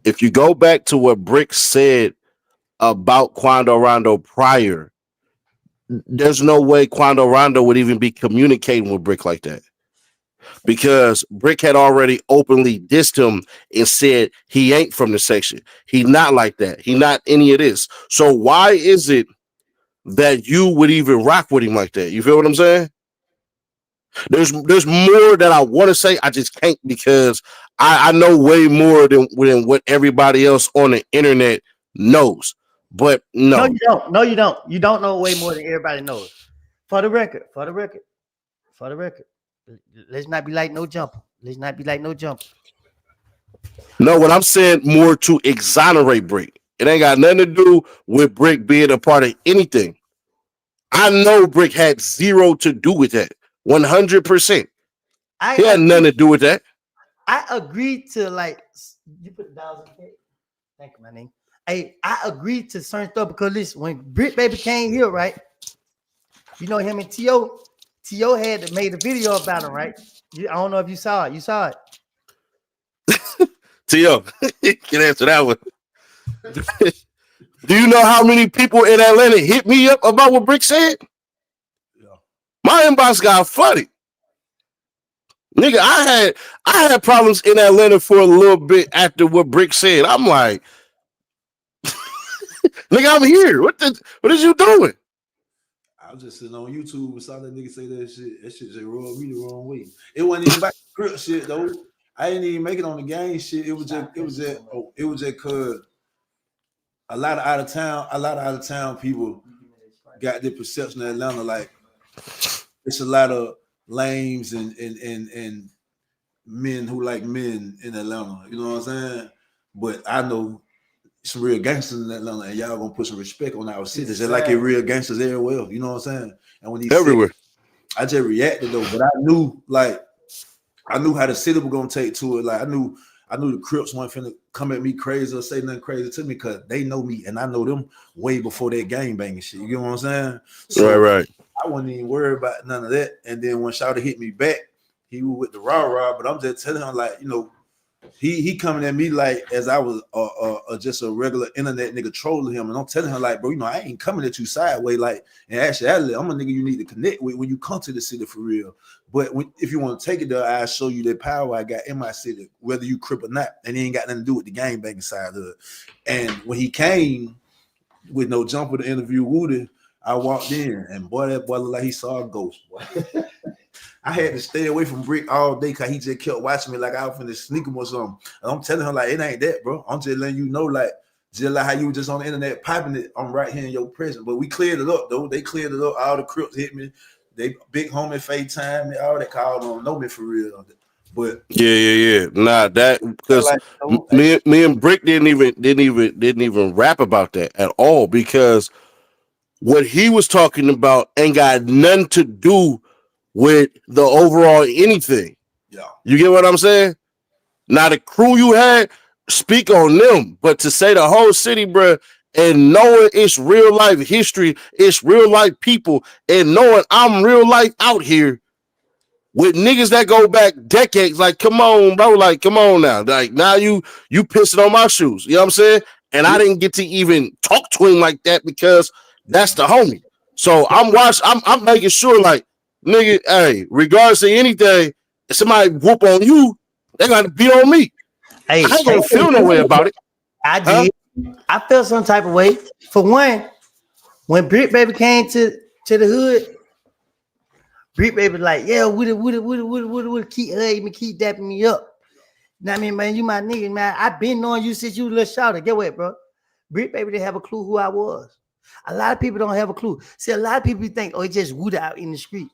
If you go back to what Brick said about Quando Rondo prior, there's no way Quando Rondo would even be communicating with Brick like that. Because Brick had already openly dissed him and said he ain't from the section. He not like that. He not any of this. So why is it that you would even rock with him like that? You feel what I'm saying? There's more that I want to say. I just can't because I know way more than what everybody else on the internet knows. But No, no, you don't. No, you don't. You don't know way more than everybody knows. For the record, for the record, for the record. Let's not be like no jumper. Let's not be like no jumper. no. What I'm saying more to exonerate Brick. It ain't got nothing to do with Brick being a part of anything. I know Brick had zero to do with that. 100%. I He had nothing agree. to do with that. I agreed to like you put the dollars in the cake. Thank you, my name. Hey, I agreed to certain stuff because listen, when Brit Baby came here, right? You know him and T.O. had made a video about him, right? I don't know if you saw it. You saw it. T.O., can answer that one. Do you know how many people in Atlanta hit me up about what Brick said? Yeah. My inbox got flooded. Nigga, I had problems in Atlanta for a little bit after what Brick said. I'm like, nigga, I'm here. What is you doing? I was just sitting on YouTube and saw that nigga say that shit. That shit just rubbed me the wrong way. It wasn't even about the crip shit though. I didn't even make it on the game shit. It was just cause a lot of out of town people got their perception of Atlanta like it's a lot of lames and men who like men in Atlanta. You know what I'm saying? But I know some real gangsters in Atlanta, and y'all gonna put some respect on our city, just like your real gangsters everywhere. You know what I'm saying? And when he Everywhere. said, I just reacted though, but I knew how the city was gonna take to it. Like I knew the Crips weren't finna come at me crazy or say nothing crazy to me because they know me and I know them way before that gang banging shit. You know what I'm saying? So Right. I wasn't even worried about none of that. And then when Shawty hit me back, he was with the rah, but I'm just telling him like, you know, he coming at me like as I was just a regular internet nigga trolling him, and I'm telling him like, bro, you know, I ain't coming at you sideways. Like, and actually, I'm a nigga you need to connect with when you come to the city for real. But if you want to take it there, I'll show you the power I got in my city, whether you crip or not, and it ain't got nothing to do with the gang banging side of it. And when he came with no jumper to interview Woody, I walked in, and boy, that boy looked like he saw a ghost, boy. I had to stay away from Brick all day because he just kept watching me like I was finna sneak him or something. And I'm telling him like it ain't that, bro. I'm just letting you know, like just like how you were just on the internet piping it. I'm right here in your presence. But we cleared it up though. They cleared it up. All the Crips hit me. They big homie FaceTime me. All that called don't know me for real. But Yeah. Nah, that because like, me and Brick didn't even rap about that at all because what he was talking about ain't got nothing to do with the overall anything. yeah. You get what I'm saying? Now the crew you had, speak on them, but to say the whole city, bro, and knowing it's real life history, it's real life people, and knowing I'm real life out here with niggas that go back decades, like come on, bro, like come on now, like now you pissing on my shoes, you know what I'm saying? And I didn't get to even talk to him like that because that's the homie. So I'm making sure, like nigga, hey, regardless of anything, if somebody whoop on you, they got to beat on me. Hey, I ain't gonna feel no way about it, I huh? did. I felt some type of way. For one, when Brit Baby came to the hood, Brit Baby like, yeah, would keep hugging me, keep dapping me up. You know what I mean, man, you my nigga, man. I been knowing you since you little shouter. Get what, bro? Brit Baby didn't have a clue who I was. A lot of people don't have a clue. See, a lot of people think, oh, it just Wood out in the street.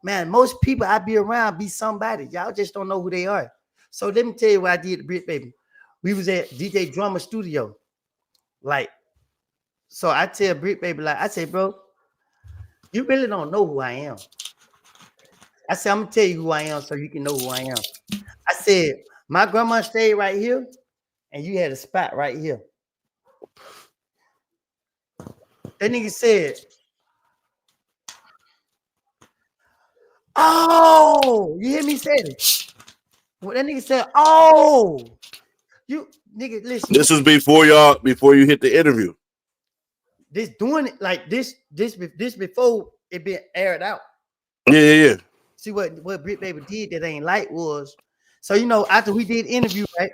Man, most people I be around be somebody. Y'all just don't know who they are. So let me tell you what I did to Brit Baby. We was at DJ Drummer Studio. Like, so I tell Brit Baby, like, I say, bro, you really don't know who I am. I said, I'm gonna tell you who I am so you can know who I am. I said, my grandma stayed right here, and you had a spot right here. That nigga said, oh, you hear me say it? Well, that nigga said, oh, you nigga, listen, This was before you hit the interview. this doing it like this before it been aired out. Yeah. See what Brit Baby did that ain't like was, so you know, after we did interview, right?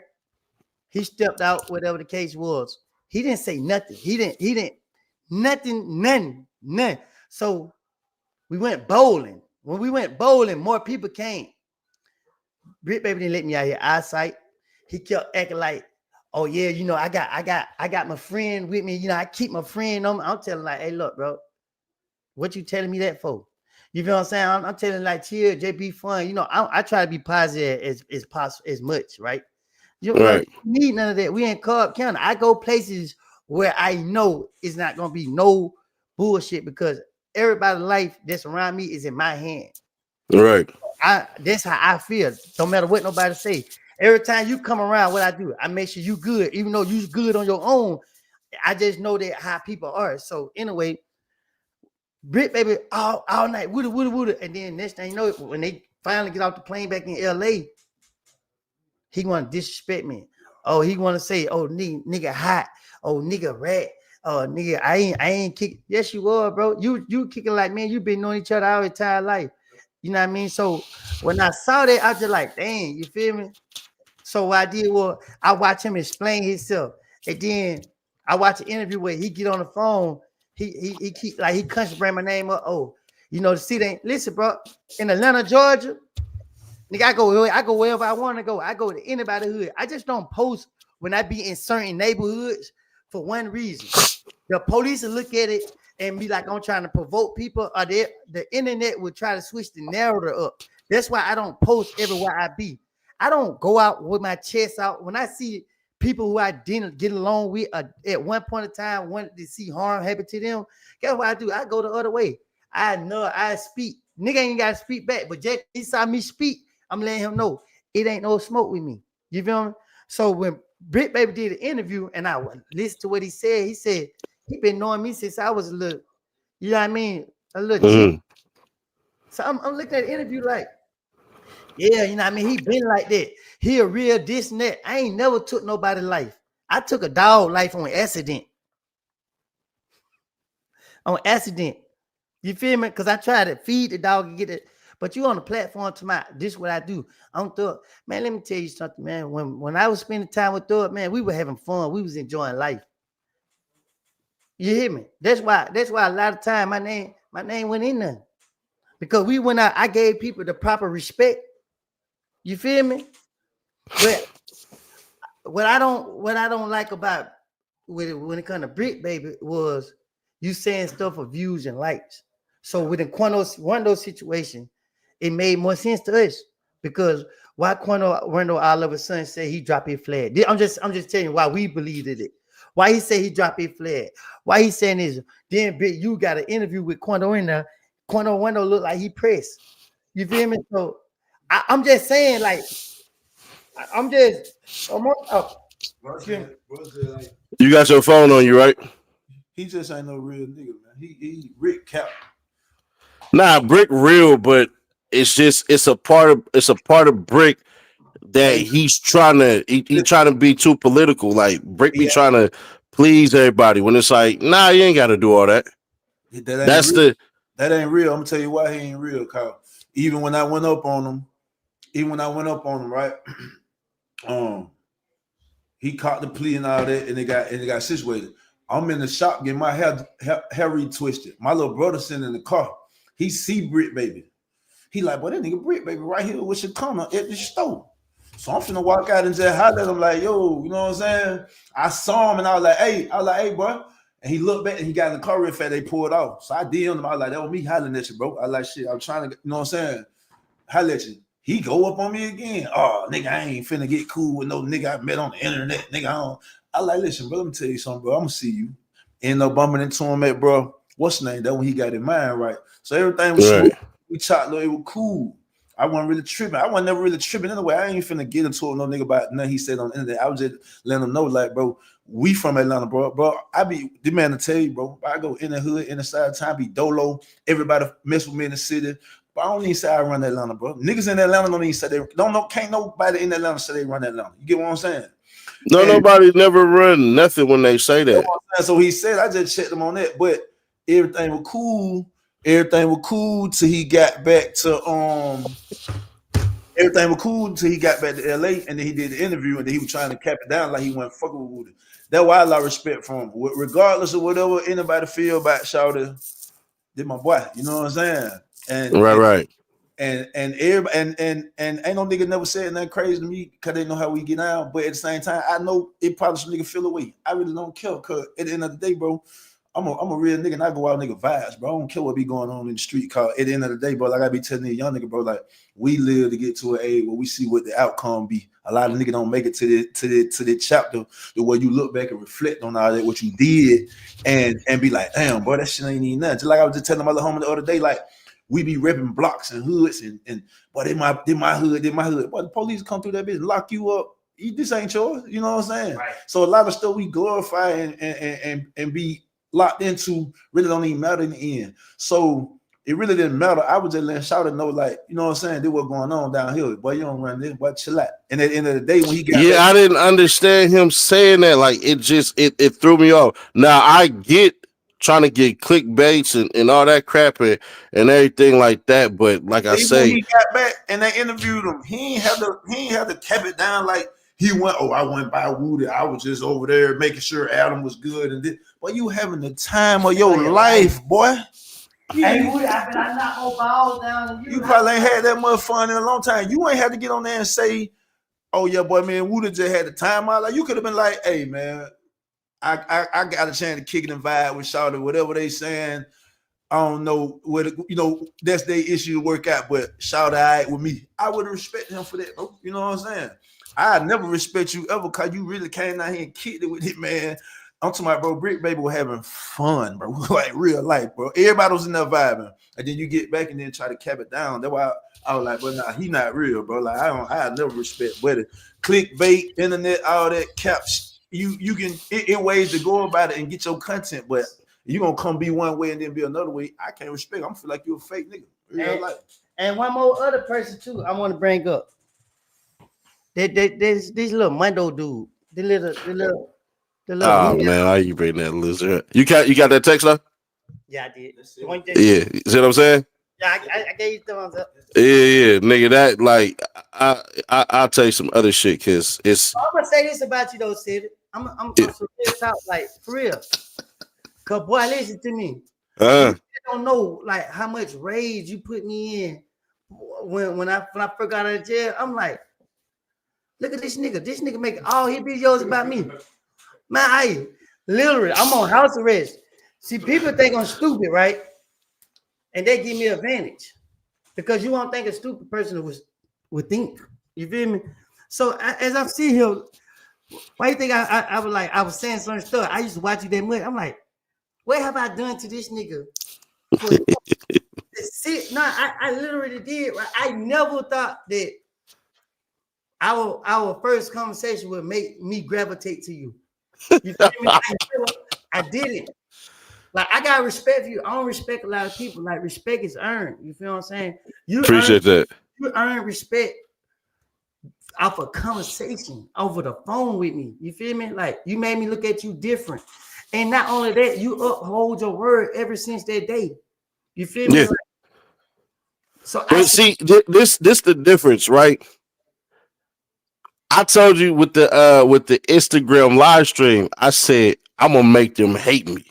He stepped out, whatever the case was. He didn't say nothing. He didn't nothing. So we went bowling. when we went bowling, more people came. Britt baby didn't let me out here eyesight. He kept acting like, oh yeah, you know, I got my friend with me. You know, I keep my friend on me. I'm telling like, hey, look, bro, what you telling me that for? You feel what I'm saying? I'm telling like, chill, just be fun. You know, I try to be positive as possible, as much, right? You don't Right. need none of that. We in Cobb County. I go places where I know it's not gonna be no bullshit because everybody's life that's around me is in my hand. Right. That's how I feel. Don't matter what nobody say. Every time you come around, what I do, I make sure you good, even though you good on your own. I just know that how people are. So anyway, Brit baby all night, woody, and then next thing you know, when they finally get off the plane back in LA, he want to disrespect me. Oh, he want to say, oh, nigga hot. Oh, nigga rat. Oh, nigga, I ain't kick. Yes, you are, bro. You kicking like, man, you been knowing each other our entire life. You know what I mean? So when I saw that, I just like, dang, you feel me? So what I did was I watched him explain himself. And then I watched an interview where he get on the phone. He keep like he country bring my name up. Oh, you know, the city ain't listen, bro. In Atlanta, Georgia, nigga, I go wherever I want to go. I go to anybody hood. I just don't post when I be in certain neighborhoods for one reason. The police will look at it and be like, I'm trying to provoke people, or the internet will try to switch the narrative up. That's why I don't post everywhere I be. I don't go out with my chest out. When I see people who I didn't get along with at one point in time wanted to see harm happen to them, guess what I do? I go the other way. I know I speak. Nigga ain't got to speak back, but Jack, he saw me speak. I'm letting him know it ain't no smoke with me. You feel me? So when Britt Baby did an interview and I listened to what he said he been knowing me since I was a little, you know what I mean? A little chick. Mm-hmm. So I'm looking at the interview like, yeah, you know what I mean? He been like that. He a real this and that. I ain't never took nobody's life. I took a dog life on accident. On accident. You feel me? Because I tried to feed the dog and get it. But you on the platform to my, this is what I do. I'm Thug. Man, let me tell you something, man. When I was spending time with Thug, man, we were having fun. We was enjoying life. You hear me? That's why a lot of time my name went in there. Because we went out, I gave people the proper respect. You feel me? But what I don't like about when it comes to Brick Baby was you saying stuff for views and likes. So within one of those situations, it made more sense to us because why Quando Randall all of a sudden say he dropped his flag. I'm just telling you why we believed it. Why he say he dropped his flag. Why he saying this. Then you got an interview with Quando in there. Quando Randall look like he pressed. You feel me? So I'm just saying like I'm You got your phone on you, right? He just ain't no real nigga, man. He Rick Cap. Nah, Brick real, but it's a part of Brick that Hey, he's trying to he trying to be too political. Like Brick be yeah, trying to please everybody when it's like, nah, you ain't got to do all that. that ain't That's real. the That ain't real. I'm gonna tell you why he ain't real, Kyle. Even when I went up on him, right? Um, he caught the plea and all that, and it got situated. I'm in the shop getting my hair retwisted. My little brother sitting in the car. He see Britt Baby. He like, boy, that nigga Britt Baby right here with your corner at the store. So I'm finna walk out and just holler at him like, yo, you know what I'm saying? I saw him and I was like, hey, bro. And he looked back and he got in the car real fast. They pulled off. So I DM'd him. I was like, that was me hollering at you, bro. I like shit. I'm trying to, you know what I'm saying? Holler at you. He go up on me again. Oh, nigga, I ain't finna get cool with no nigga I met on the internet. Nigga, I like, listen, bro, let me tell you something, bro. I'm gonna see you. End up bumping into him at, bro. What's the name? That when he got in mind, right? So everything was smooth. right. We talked, it was cool. I wasn't really tripping. I wasn't never really tripping anyway. I ain't finna get into it no nigga about nothing he said on the internet. I was just letting him know, like, bro, we from Atlanta, bro. Bro, I be the man to tell you, bro. I go in the hood, in the side of town, be dolo. Everybody mess with me in the city. But I don't even say I run Atlanta, bro. Niggas in Atlanta don't even say they don't know. Can't nobody in Atlanta say they run Atlanta. You get what I'm saying? No, And nobody never run nothing when they say you know that. what I'm saying? So he said, I just checked him on that, but everything was cool. Everything was cool till he got back to Everything was cool until he got back to LA and then he did the interview and then he was trying to cap it down like he wasn't fucking with it. That's why I lot of respect from him. Regardless of whatever anybody feel about Shawty, did my boy. You know what I'm saying? and Right, and right. and everybody and ain't no nigga never said nothing crazy to me because they know how we get out. But at the same time, I know it probably some nigga feel away. I really don't care because at the end of the day, bro, I'm a real nigga and I go out nigga vibes, bro. I don't care what be going on in the street. Cause at the end of the day, bro, like I be telling the young nigga, bro, like we live to get to an age where we see what the outcome be. A lot of niggas don't make it to the chapter the way you look back and reflect on all that what you did and be like, damn, bro, that shit ain't even nothing. Just like I was just telling my little homie the other day, like we be ripping blocks and hoods and boy, they my hood. Boy, the police come through that bitch, lock you up. This ain't yours, you know what I'm saying? Right. So a lot of stuff we glorify and be locked into really don't even matter in the end. So it really didn't matter. I was just letting Shawty know, like, you know what I'm saying? This what's going on down here. Boy, you don't run this, boy, chill out. And at the end of the day, when he got Yeah, back, I didn't understand him saying that. Like it just it threw me off. Now I get trying to get clickbaits and all that crap and everything like that. But like I even when say, he got back and they interviewed him, he ain't have to cap it down like he went, oh, I went by Woody. I was just over there making sure Adam was good and this. But you having the time of your life, boy. Hey, Woody, I knock more balls down than You probably ain't had that much fun in a long time. You ain't had to get on there and say, oh yeah, boy, man, Woody just had the time out. Like you could have been like, hey man, I got a chance to kick it and vibe with Shawty, whatever they saying. I don't know what that's their issue to work out, but shout out with me. I wouldn't respect him for that, bro. You know what I'm saying? I never respect you ever because you really came out here and kicked it with it, man. I'm talking about, bro, Brick Baby was having fun, bro. Like real life, bro. Everybody was in there vibing. And then you get back and then try to cap it down. That's why I was like, but nah, he not real, bro. Like I never respect whether clickbait, internet, all that caps. You can it ways to go about it and get your content, but you gonna come be one way and then be another way. I can't respect. I'm feel like you're a fake nigga. Real life. And one more other person too, I want to bring up. There's this little Mundo dude. The little oh hood. man, why you bring that loser? You got that text now? Yeah, I did. Yeah, see what I'm saying? Yeah, I gave you thumbs up. Yeah, nigga. That like I'll tell you some other shit because it's I'm gonna say this about you though, Sid. I'm some real talk, like for real. Cause boy, listen to me. You don't know like how much rage you put me in when I first got out of jail. I'm like, look at this nigga. This nigga making all his videos about me. Man, I'm on house arrest. See, people think I'm stupid, right? And they give me advantage because you won't think a stupid person would think. You feel me? So as I see here, why you think I was saying certain stuff? I used to watch you that much. I'm like, what have I done to this nigga? No, I literally did. Right? I never thought that our first conversation would make me gravitate to you. You feel me? I didn't. Like I got respect for you. I don't respect a lot of people. Like respect is earned. You feel what I'm saying? appreciate that. You earn respect off a conversation over the phone with me. You feel me? Like you made me look at you different. And not only that, you uphold your word ever since that day. You feel me? Yeah. Like, so But see, this the difference, right? I told you with the Instagram live stream, I said I'm gonna make them hate me.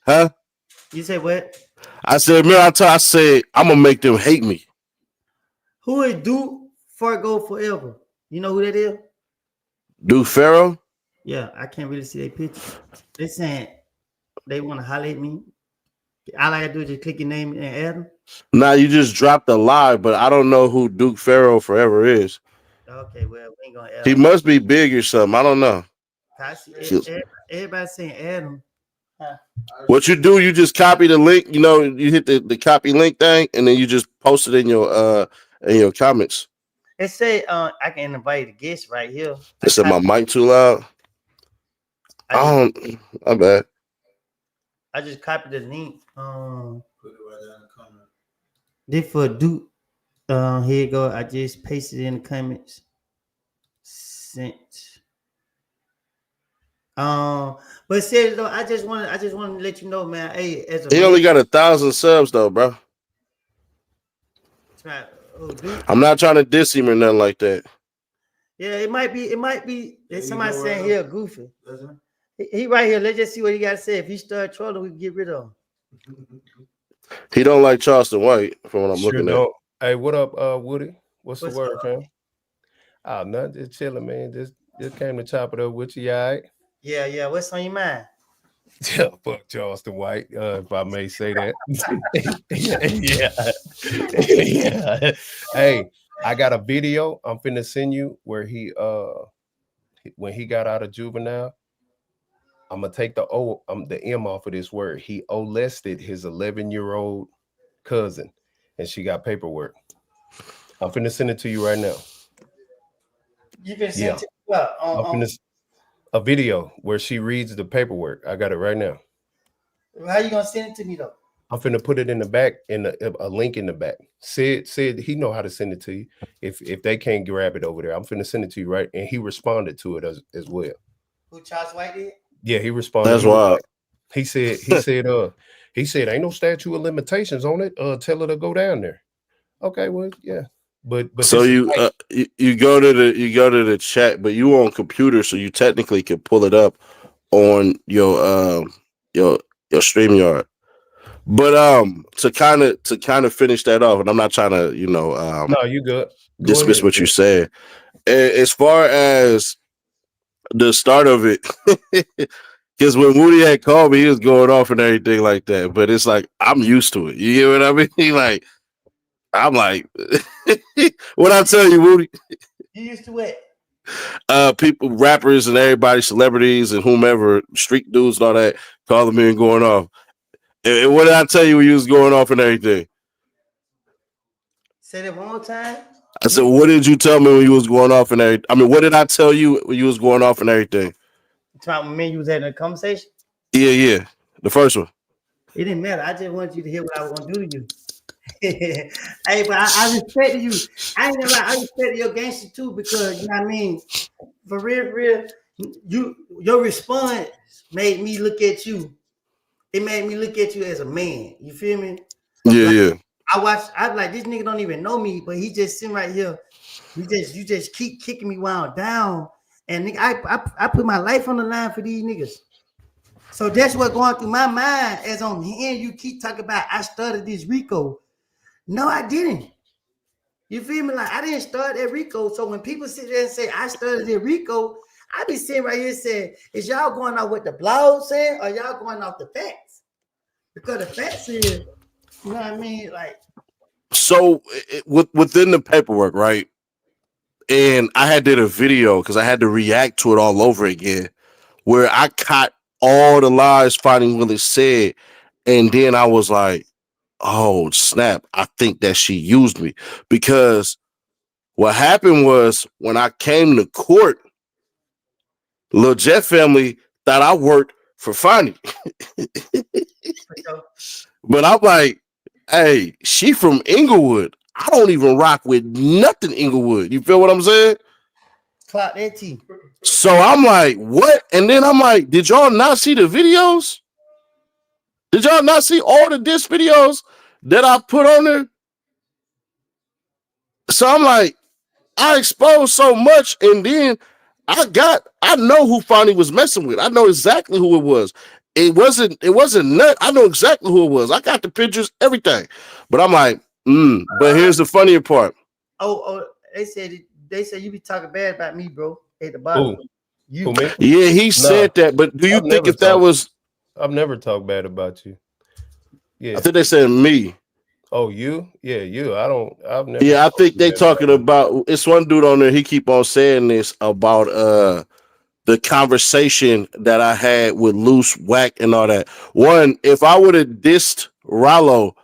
Huh? You say what? I said, man, I said I'm gonna make them hate me. Who is Duke Fargo Forever? You know who that is? Duke Pharaoh? Yeah, I can't really see their picture. They saying they want to holler at me. All I gotta do is just click your name and add them. Nah, you just dropped a lie, but I don't know who Duke Pharaoh Forever is. Okay, well, we ain't gonna add He them. must be big or something. I don't know. I see everybody saying add them. What you do, you just copy the link, you hit the copy link thing, and then you just post it in your comments. It say I can invite a guest right here. It said my mic too loud. I'm bad. I just copied the link. Put it right down in the comment. This for Duke. Here you go. I just pasted it in the comments. Sent. But seriously though, I just want to let you know, man. Hey, as a He only got 1,000 subs though, bro. I'm not trying to diss him or nothing like that. Yeah, it might be. There's somebody saying here goofy. He right here. Let's just see what he got to say. If he start trolling, we can get rid of him. He don't like Charleston White, from what I'm Sure looking at. don't. Hey, what up, Woody? What's the What's word, up? fam? Oh, nothing, just chilling, man. Just came to chop it up with you, all right? Yeah, yeah. What's on your mind? Yeah, fuck Charleston White, if I may say that. Yeah, yeah. Hey, I got a video I'm finna send you where when he got out of juvenile, I'm gonna take the M off of this word. He molested his 11-year-old cousin, and she got paperwork. I'm finna send it to you right now. You been Yeah, sent to what? I'm finna a video where she reads the paperwork. I got it right now. How you gonna send it to me though? I'm finna put it in the back in a link in the back. Said he know how to send it to you. If they can't grab it over there, I'm finna send it to you right. And he responded to it as well. Who Charles White did? Yeah, he responded. That's wild. He said ain't no statute of limitations on it. Tell her to go down there. Okay, well, yeah. But So this is you go to the chat, but you on computer, so you technically can pull it up on your your StreamYard. But to kind of finish that off, and I'm not trying to no, you good. Go dismiss ahead. what you said. As far as the start of it, because when Woody had called me, he was going off and everything like that. But it's like I'm used to it. You get what I mean? Like I'm like, what I tell you, Woody? You used to it. People, rappers, and everybody, celebrities, and whomever, street dudes, and all that, calling me and going off. And what did I tell you when you was going off and everything? Say it one more time. I said, what did you tell me when you was going off and everything? I mean, what did I tell you when you was going off and everything? About me, you was having a conversation. Yeah, the first one. It didn't matter. I just wanted you to hear what I was gonna do to you. Hey, but I respect you. I ain't gonna lie, I respect your gangster too because you know what I mean. For real, for real, your response made me look at you. It made me look at you as a man. You feel me? Yeah, Like, yeah. I'm like, this nigga don't even know me, but he just sitting right here. You just keep kicking me while I'm down. And nigga, I put my life on the line for these niggas. So that's what going through my mind as on hearing you keep talking about I started this Rico. No, I didn't. You feel me? Like I didn't start at Rico. So when people sit there and say I started at Rico, I be sitting right here saying, is y'all going off what the blog said or y'all going off the facts? Because the facts is, you know what I mean? Like, So within the paperwork, right? And I had did a video because I had to react to it all over again, where I caught all the lies Finding Willis said, and then I was like, "Oh snap! I think that she used me," because what happened was when I came to court, Lil Jet family thought I worked for Fonny, but I'm like, "Hey, she from Inglewood. I don't even rock with nothing Inglewood. You feel what I'm saying?" clock that T. So I'm like, what? And then I'm like, did y'all not see the videos? Did y'all not see all the disc videos that I put on there? So I'm like, I exposed so much, and then I know who Fonny was messing with. I know exactly who it was. It wasn't nut. I know exactly who it was. I got the pictures, everything. But I'm like, but here's the funnier part. Oh, they said you be talking bad about me, bro. At the bottom. Who? You. Who, me? Yeah, he No, said that, but do you I've think never if that talked. was, I've never talked bad about you. I Yeah. think they said me. Oh, you? Yeah, you. I've never Yeah, I spoken think they bad about talking you. about it's one dude on there. He keep on saying this about the conversation that I had with Loose Whack and all that. One, if I would have dissed Rollo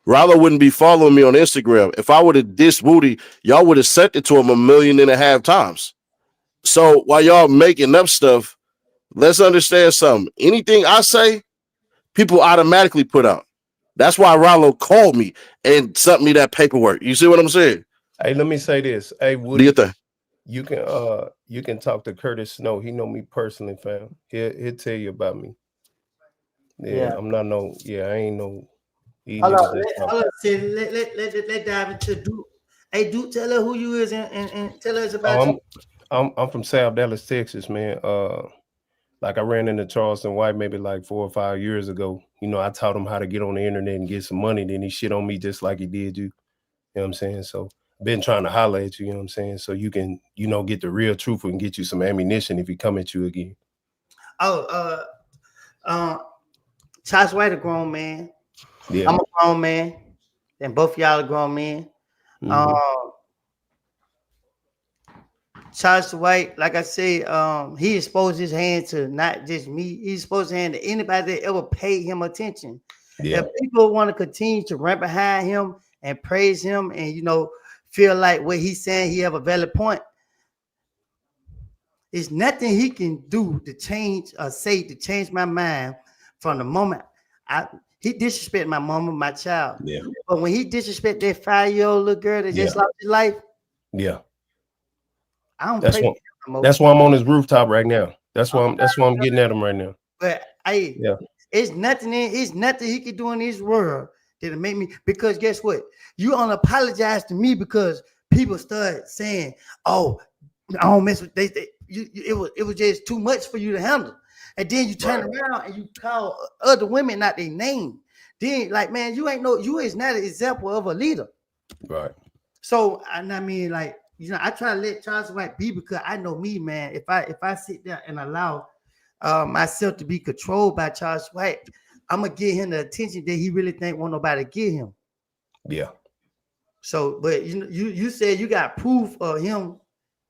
wouldn't be following me on Instagram. If I would have dissed Woody, y'all would have sent it to him 1.5 million times. So while y'all making up stuff, let's understand something. Anything I say, people automatically put out. That's why Rollo called me and sent me that paperwork. You see what I'm saying? Hey, let me say this. Hey, Do you Woody, think? you can talk to Curtis Snow. He know me personally, fam. He'll tell you about me. Yeah. Yeah, I'm not no. Yeah, I ain't no. These Hold on, niggas just talk. hold on. See, let dive into Duke. Hey, Duke, tell her who you is and tell us Oh, about you. I'm from South Dallas, Texas, man. Like I ran into Charleston White maybe like 4 or 5 years ago. You know, I taught him how to get on the internet and get some money. Then he shit on me just like he did you. You know what I'm saying? So I've been trying to holler at you, you know what I'm saying? So you can, get the real truth and get you some ammunition if he come at you again. Oh, Charles White a grown man. Yeah. I'm a grown man. And both y'all are grown men. Mhm. Charles White, like I said, he exposed his hand to not just me. He exposed his hand to anybody that ever paid him attention. Yeah. If people want to continue to run behind him and praise him and, feel like what he's saying, he have a valid point, there's nothing he can do to change or say to change my mind from the moment he disrespected my mama, my child. Yeah. But when he disrespected that 5-year-old little girl that just lost his life, Yeah. I don't That's pray what for him no more. that's why I'm on his rooftop right now. That's why I'm getting at him right now. But it's nothing he can do in this world that'll make me, because guess what? You don't apologize to me because people start saying, "Oh, I don't mess with it was just too much for you to handle." And then you turn around and you call other women not their name. Then, like, man, you is not an example of a leader. Right. So, and I mean, like, I try to let Charles White be, because I know me, man. If I sit there and allow myself to be controlled by Charles White, I'm gonna give him the attention that he really think won't nobody give him. Yeah. So, but you said you got proof of him.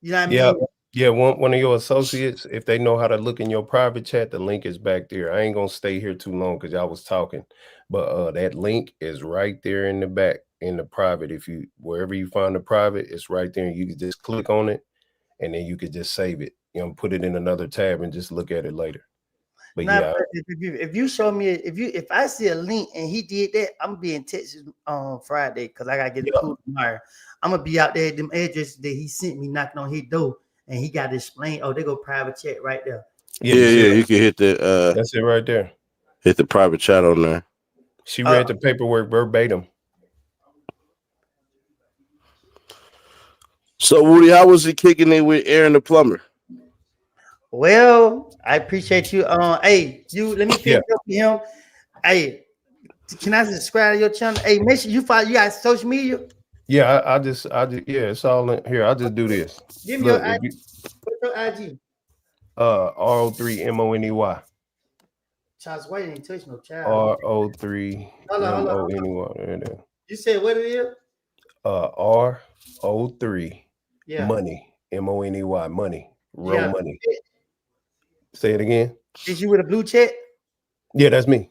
You know what I Yeah. mean? Yeah, one of your associates, if they know how to look in your private chat, the link is back there. I ain't gonna stay here too long because y'all was talking, but that link is right there in the back in the private. If you wherever you find the private, it's right there, and you can just click on it, and then you could just save it. Put it in another tab and just look at it later. But But if you show me, if I see a link and he did that, I'm gonna be in Texas on Friday because I gotta get the food tomorrow. I'm gonna be out there at them addresses that he sent me, knocking on his door. And he got to explain. Oh, they go private chat right there. Yeah, you can hit the. That's it right there. Hit the private chat on there. She read the paperwork verbatim. So Woody, how was he kicking it with Aaron the plumber? Well, I appreciate you. Hey, let me finish up with him. Hey, can I subscribe to your channel? Hey, make sure you follow. You got social media? Yeah, I just it's all in here. I'll just do this. Give me your IG. What's your IG? RO3MONEY. Charles White ain't touch no child. RO3MONEY. You said what it is? RO3 money. MONEY money. Row money. Say it again. Is you with a blue check? Yeah, that's me.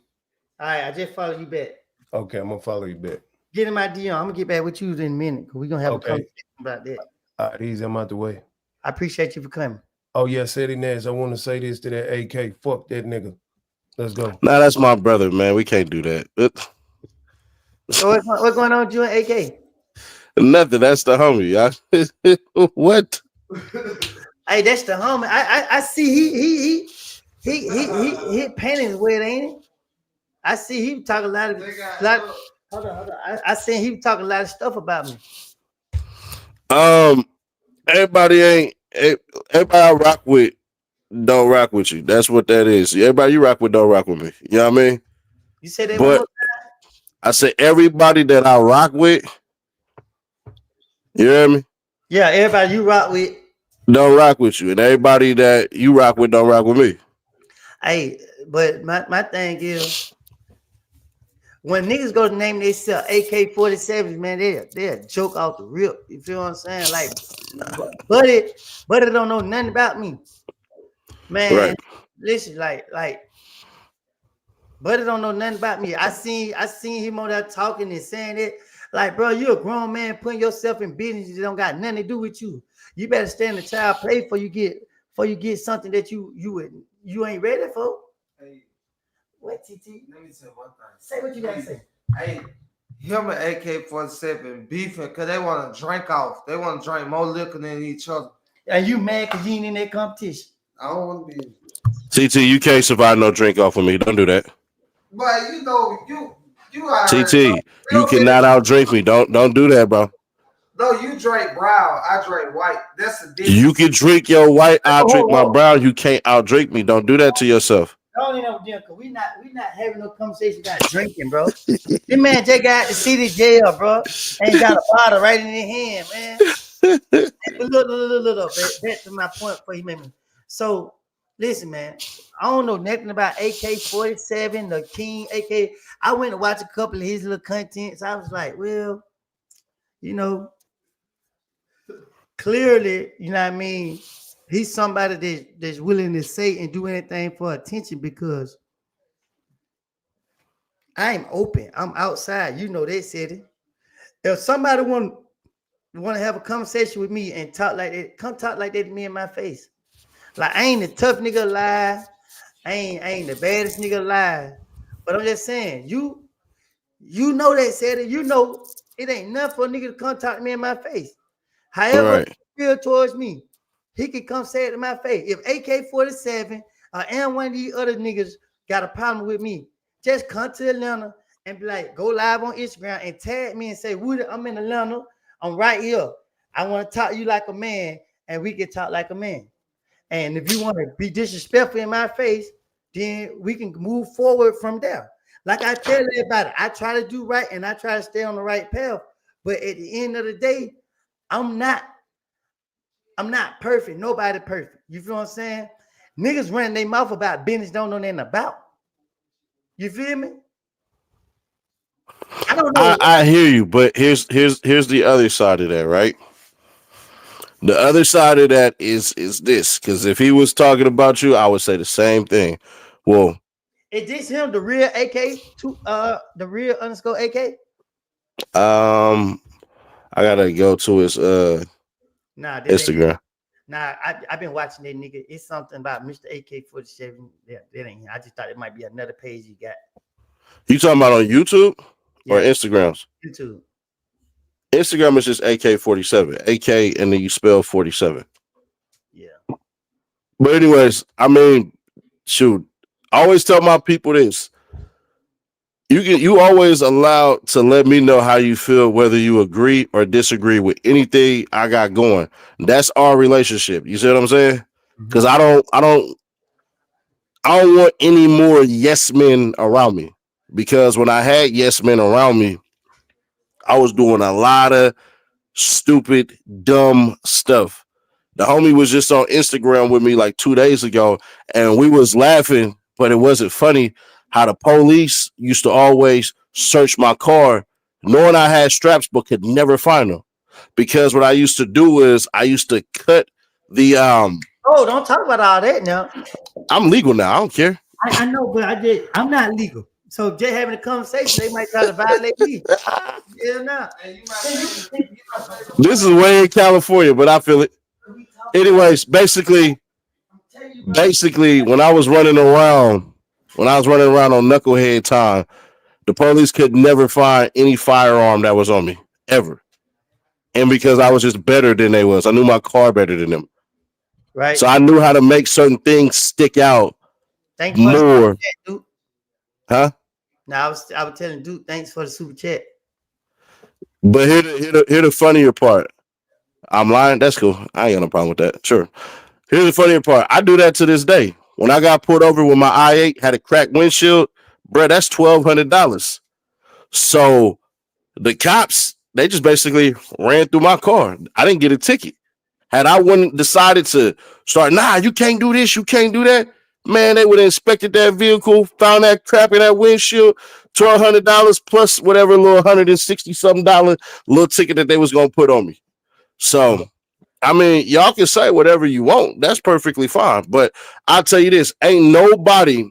All right, I just follow you back. Okay, I'm gonna follow you back. Get in my DM. I'm gonna get back with you in a minute because we're gonna have a conversation about that. All right, easy. I'm out the way. I appreciate you for coming. Oh yeah, Ceddy Nash. I want to say this to that AK. Fuck that nigga. Let's go. Nah, that's my brother, man. We can't do that. So what's going on with you and AK? Nothing. That's the homie. What? Hey, that's the homie. I see he painting weird, ain't it? I see he talking a lot of hold on. I seen he talking a lot of stuff about me. Everybody I rock with don't rock with you. That's what that is. Everybody you rock with don't rock with me. You know what I mean? You said that, but I said everybody that I rock with, you hear me? Yeah, everybody you rock with don't rock with you, and everybody that you rock with don't rock with me. Hey, but my thing is, when niggas go to name themselves AK-47s, man, they'll joke off the rip. You feel what I'm saying? Like, buddy don't know nothing about me, man. Right. Listen, like, buddy don't know nothing about me. I seen him on there talking and saying it. Like, bro, you a grown man putting yourself in business that don't got nothing to do with you. You better stand the child play before you get something that you ain't ready for. Hey, what, TT? Let me say one thing. Say what you gotta say. Hey, him and AK-47 beefing because they want to drink off. They want to drink more liquor than each other. And you mad because you ain't in that competition? I don't want to be. TT, you can't survive no drink off of me. Don't do that. But you are TT, you cannot outdrink me. Don't do that, bro. No, you drink brown. I drink white. That's the difference. You can drink your white, I'll drink my Oh, brown. You can't outdrink me. Don't do that to yourself. don't even know, because we not having no conversation about drinking, bro. This man just got to see the jail, bro. And got a bottle right in his hand, man. Look. Back to my point before he made me. So, listen, man. I don't know nothing about AK-47, the King AK. I went to watch a couple of his little contents. I was like, well, you know, clearly, you know what I mean? He's somebody that's willing to say and do anything for attention because I'm open. I'm outside. You know they said it. If somebody want to have a conversation with me and talk like that, come talk like that to me in my face. Like I ain't the tough nigga alive. I ain't the baddest nigga alive. But I'm just saying, you know that said it. You know it ain't nothing for a nigga to come talk to me in my face. However, Right. he feel towards me, he can come say it in my face. If AK-47 and one of these other niggas got a problem with me, just come to Atlanta and be like, go live on Instagram and tag me and say, Woody, I'm in Atlanta. I'm right here. I want to talk to you like a man, and we can talk like a man. And if you want to be disrespectful in my face, then we can move forward from there. Like I tell everybody, I try to do right and I try to stay on the right path. But at the end of the day, I'm not perfect. Nobody perfect. You feel what I'm saying? Niggas running their mouth about business don't know nothing about. You feel me? I don't know. I hear you, but here's the other side of that, right? The other side of that is this, because if he was talking about you, I would say the same thing. Well, Is this him, the real AK? The real underscore AK? um, I gotta go to his Nah, this ain't. Instagram. Nah, I've been watching that nigga. It's something about Mr. AK-47. Yeah, that ain't. I just thought it might be another page he got. You talking about on YouTube or Yeah, Instagrams? YouTube. Instagram is just AK-47, AK, and then you spell 47. Yeah. But anyways, I mean, shoot, I always tell my people this. You always allowed to let me know how you feel, whether you agree or disagree with anything I got going. That's our relationship. You see what I'm saying? Because I don't want any more yes men around me. Because when I had yes men around me, I was doing a lot of stupid, dumb stuff. The homie was just on Instagram with me like 2 days ago, and we was laughing, but it wasn't funny how the police used to always search my car, knowing I had straps, but could never find them. Because what I used to do is I used to cut the Oh, don't talk about all that now. I'm legal now. I don't care. I know, but I'm not legal. So just having a conversation, they might try to violate me. Yeah, nah. And you might This is way in California, but I feel it. Anyways, basically, when I was running around on knucklehead time, the police could never find any firearm that was on me ever. And because I was just better than they was, I knew my car better than them. Right. So I knew how to make certain things stick out Thanks for the super more. chat, dude. Huh? Now I was telling dude, thanks for the super chat. But here the funnier part. I'm lying. That's cool. I ain't got no problem with that. Sure. Here's the funnier part. I do that to this day. When I got pulled over with my i8, had a cracked windshield, bro, that's $1,200. So the cops, they just basically ran through my car. I didn't get a ticket. Had I wouldn't decided to start, nah, you can't do this, you can't do that, man, they would have inspected that vehicle, found that crap in that windshield, $1,200 plus whatever little 160 something dollar little ticket that they was gonna put on me. So I mean, y'all can say whatever you want. That's perfectly fine. But I'll tell you this, ain't nobody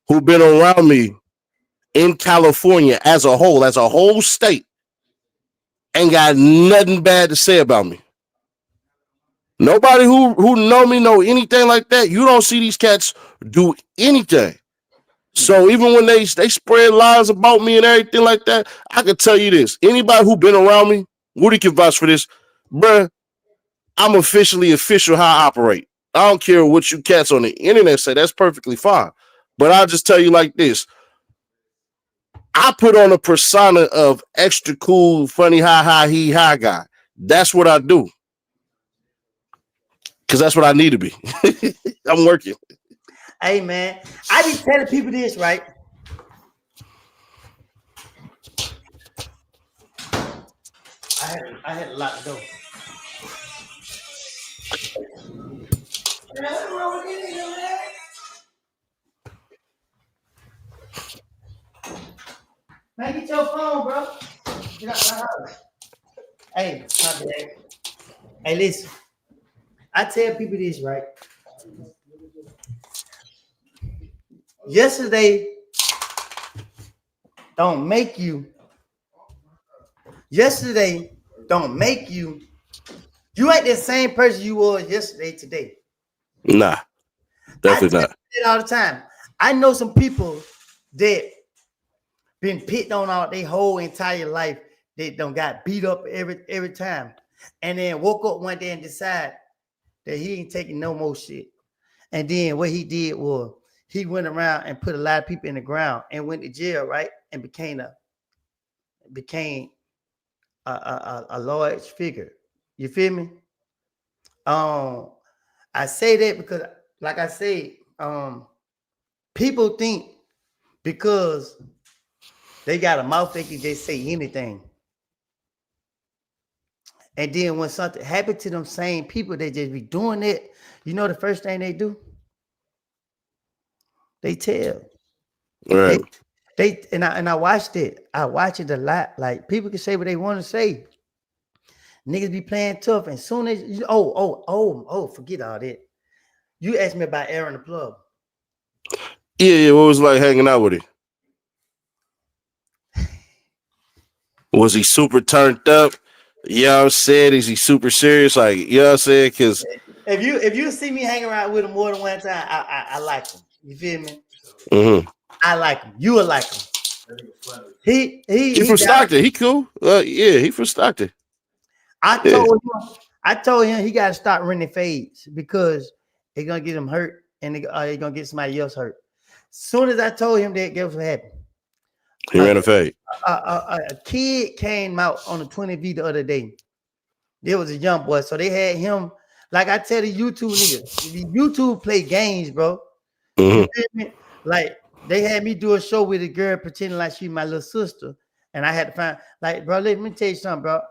who been around me in California as a whole state, ain't got nothing bad to say about me. Nobody who know me know anything like that. You don't see these cats do anything. So even when they spread lies about me and everything like that, I can tell you this. Anybody who been around me, Woody can vouch for this, bruh, I'm officially official how I operate. I don't care what you cats on the internet say. That's perfectly fine. But I'll just tell you like this. I put on a persona of extra cool, funny, he guy. That's what I do. Because that's what I need to be. I'm working. Hey man, I be telling people this, right? I had a lot to go. Man, get your phone, bro. Get out my house. Hey, my bad. Hey, listen. I tell people this, right? Yesterday don't make you. Yesterday don't make you. You ain't the same person you was yesterday today. Nah, I definitely tell not. you that all the time. I know some people that been picked on all their whole entire life. They don't got beat up every time, and then woke up one day and decide that he ain't taking no more shit. And then what he did was he went around and put a lot of people in the ground and went to jail, right? And became a large figure. You feel me? Um, I say that because, like I said, people think because they got a mouth they can just say anything. And then when something happened to them same people, they just be doing it. You know the first thing they do? They tell. They Right. I watched it. I watch it a lot. Like people can say what they want to say. Niggas be playing tough, and soon as you forget all that. You asked me about Aaron the plug. Yeah. What was it like hanging out with him? Was he super turned up? You know what I'm saying? Is he super serious? Like, you know what I'm saying? Because If you see me hang around with him more than one time, I like him. You feel me? mm-hmm. I like him. You will like him. He He he from got. Stockton. He cool. Yeah, he from Stockton. I Yeah. told him. I told him he got to stop running fades because it's gonna get him hurt and they gonna get somebody else hurt. Soon as I told him that, guess what happened? He A, ran a fade. a kid came out on the 20V the other day. There was a young boy, so they had him. Like I tell the YouTube niggas, the YouTube play games, bro. You Mm-hmm. feel me? Like they had me do a show with a girl pretending like she my little sister, and I had to find like, bro. Let me tell you something, bro.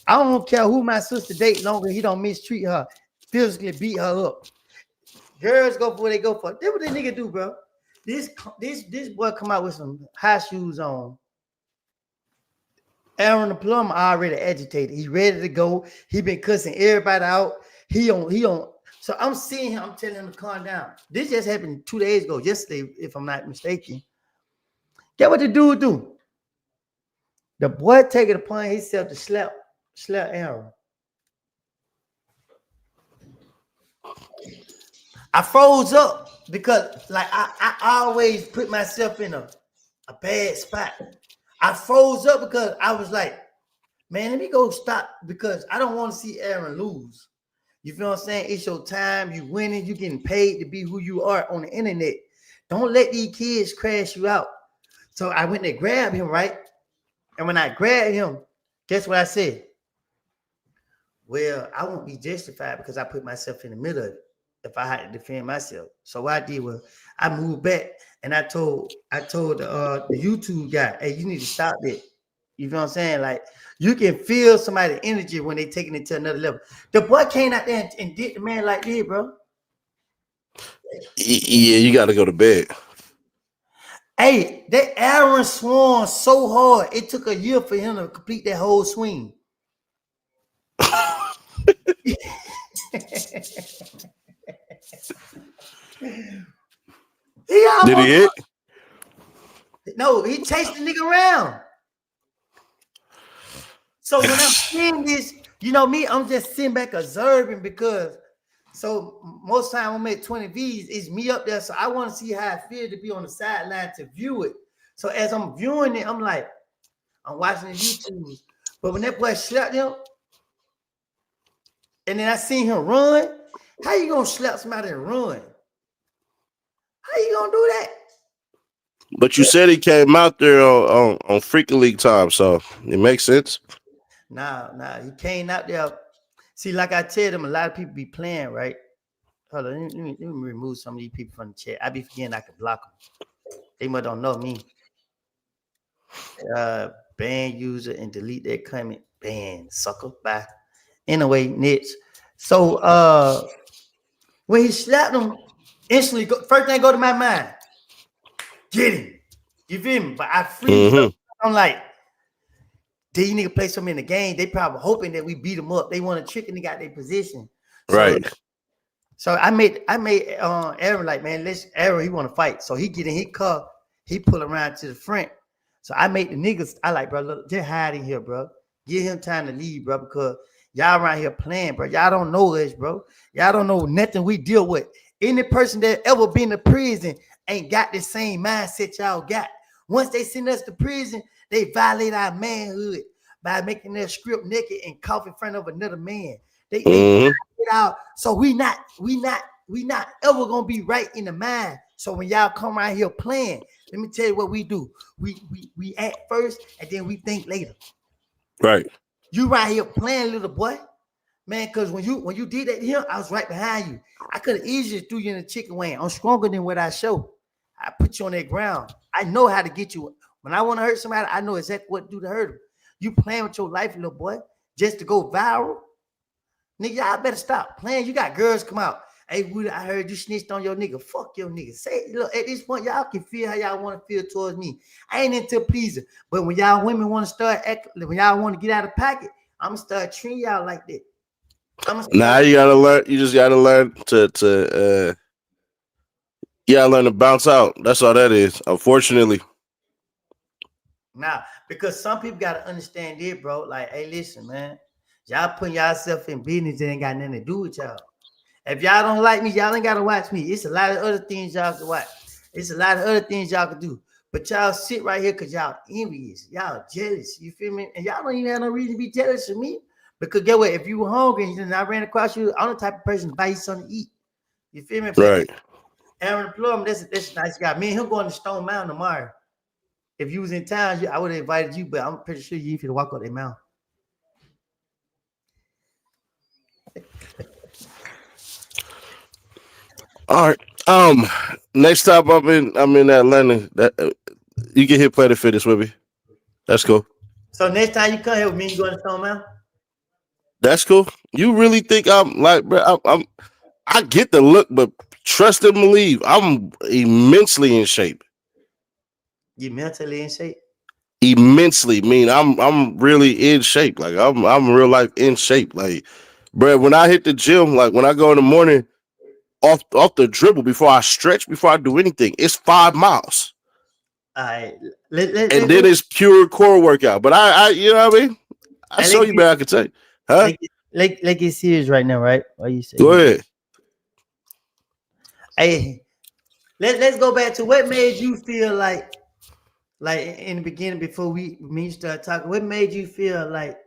I don't care who my sister date, longer he don't mistreat her, physically beat her up. Girls go for what they go for. That's what they nigga do, bro. This boy come out with some high shoes on. Aaron the plumber already agitated. He ready to go. He been cussing everybody out. He on. So I'm seeing him. I'm telling him to calm down. This just happened 2 days ago, yesterday, if I'm not mistaken. Get what the dude do? The boy take it upon himself to slap Aaron. I froze up because like I always put myself in a bad spot. I froze up because I was like, man, let me go stop because I don't want to see Aaron lose. You feel what I'm saying? It's your time. You winning. You getting paid to be who you are on the internet. Don't let these kids crash you out. So I went to grab him, right? And when I grabbed him, guess what I said? Well, I won't be justified because I put myself in the middle of it if I had to defend myself. So what I did was I moved back and I told the YouTube guy, hey, you need to stop it. You feel what I'm saying? Like you can feel somebody's energy when they taking it to another level. The boy came out there and did the man like this, bro. Yeah, you got to go to bed. Hey, that Aaron swung so hard, it took a year for him to complete that whole swing. He Did he almost hit? no, he chased the nigga around. So when I'm seeing this, you know me, I'm just sitting back observing because so most time I'm at 20 V's, it's me up there. So I want to see how it feels to be on the sideline to view it. So as I'm viewing it, I'm like, I'm watching the YouTube. But when that boy slapped him, and then I seen him run, how you gonna slap somebody and run? How you gonna do that? But you said he came out there on Freaking League time, so it makes sense. Nah, he came out there. See, like I tell them, a lot of people be playing, right? Hold on, let me remove some of these people from the chat. I be forgetting I could block them. They must don't know me. Ban user and delete their comment. Ban, sucker. Bye. Anyway, Nitch. So when he slapped him, instantly first thing go to my mind, get him. You feel me? But I freeze up. I'm like, these nigga play so many games, they probably hoping that we beat them up. They want to trick and they got their position. Right. So I made Aaron like, man, Aaron, he want to fight. So he get in his car, he pull around to the front. So I made the niggas, I like, bro, look, just hide in here, bro. Give him time to leave, bro, because y'all around here playing, bro. Y'all don't know us, bro. Y'all don't know nothing we deal with. Any person that ever been to prison ain't got the same mindset y'all got. Once they send us to prison, they violate our manhood by making their script naked and cough in front of another man. They it out. So we not ever gonna be right in the mind. So when y'all come around here playing, let me tell you what we do. We act first and then we think later. Right. You right here playing, little boy. Man, because when you did that to him, I was right behind you. I could have easily threw you in the chicken wing. I'm stronger than what I show. I put you on that ground. I know how to get you. When I want to hurt somebody, I know exactly what to do to hurt them. You playing with your life, little boy, just to go viral. Nigga, y'all better stop playing. You got girls come out. Hey, Woody, I heard you snitched on your nigga. Fuck your nigga. Say, look, at this point, y'all can feel how y'all want to feel towards me. I ain't into pleasing. But when y'all women want to start acting, when y'all want to get out of pocket, I'm going to start treating y'all like that. Now you gotta learn. You just gotta learn you gotta learn to bounce out. That's all that is. Unfortunately. Nah, because some people gotta understand it, bro. Like, hey, listen, man. Y'all putting yourself in business that ain't got nothing to do with y'all. If y'all don't like me, y'all ain't gotta watch me. It's a lot of other things y'all can watch. It's a lot of other things y'all can do. But y'all sit right here because y'all envious. Y'all jealous. You feel me? And y'all don't even have no reason to be jealous of me. Because get what? If you were hungry and I ran across you, I'm the type of person to buy you something to eat. You feel me? Right. Aaron Plum, that's a nice guy. Me and him going to Stone Mountain tomorrow. If you was in town, I would have invited you, but I'm pretty sure you ain't finna walk up that mountain. All right. Next time I'm in Atlanta. That you can hit Play the Fitness with me. That's cool. So next time you come here with me, you going to Stone Mountain? That's cool. You really think I'm like, bro? I get the look, but trust and believe, I'm immensely in shape. You mentally in shape? Immensely. Mean I'm really in shape. Like I'm real life in shape. Like, bro, when I hit the gym, like when I go in the morning, off the dribble before I stretch, before I do anything, it's 5 miles. All right. And then it's pure core workout. But I you know what I mean? I show you, man. I can tell you. Huh? Like get serious right now, right? What you say? Go ahead. Hey, let's go back to what made you feel like in the beginning before me start talking. What made you feel like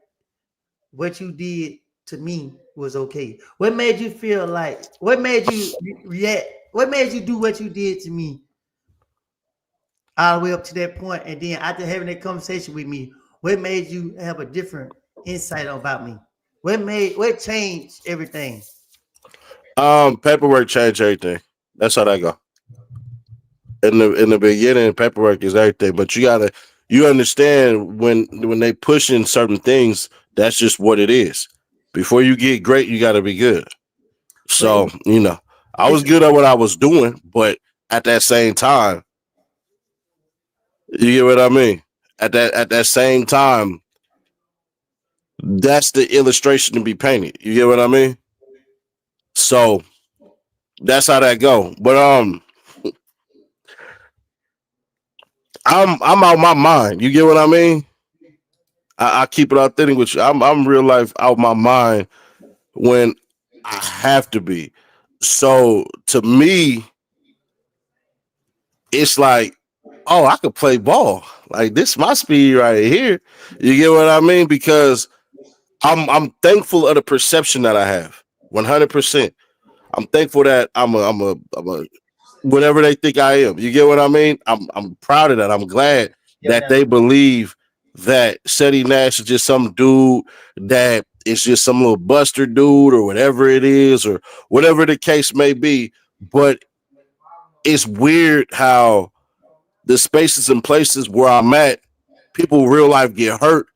what you did to me was okay? What made you feel like? What made you react? What made you do what you did to me all the way up to that point? And then after having that conversation with me, what made you have a different insight about me? What changed everything? Paperwork changed everything. That's how that go. In the beginning, paperwork is everything. But you understand when they pushing certain things, that's just what it is. Before you get great, you gotta be good. So, I was good at what I was doing, but at that same time, you get what I mean? At that same time, that's the illustration to be painted. You get what I mean? So that's how that go. But I'm out my mind. You get what I mean? I keep it authentic with you. I'm real life out my mind when I have to be. So to me, it's like, oh, I could play ball. Like this, my speed right here. You get what I mean? Because I'm thankful of the perception that I have. 100%. I'm thankful that I'm a whatever they think I am. You get what I mean? I'm proud of that. I'm glad Yeah, that they believe that Ceddy Nash is just some dude that is just some little buster dude or whatever it is or whatever the case may be. But it's weird how the spaces and places where I'm at, people real life get hurt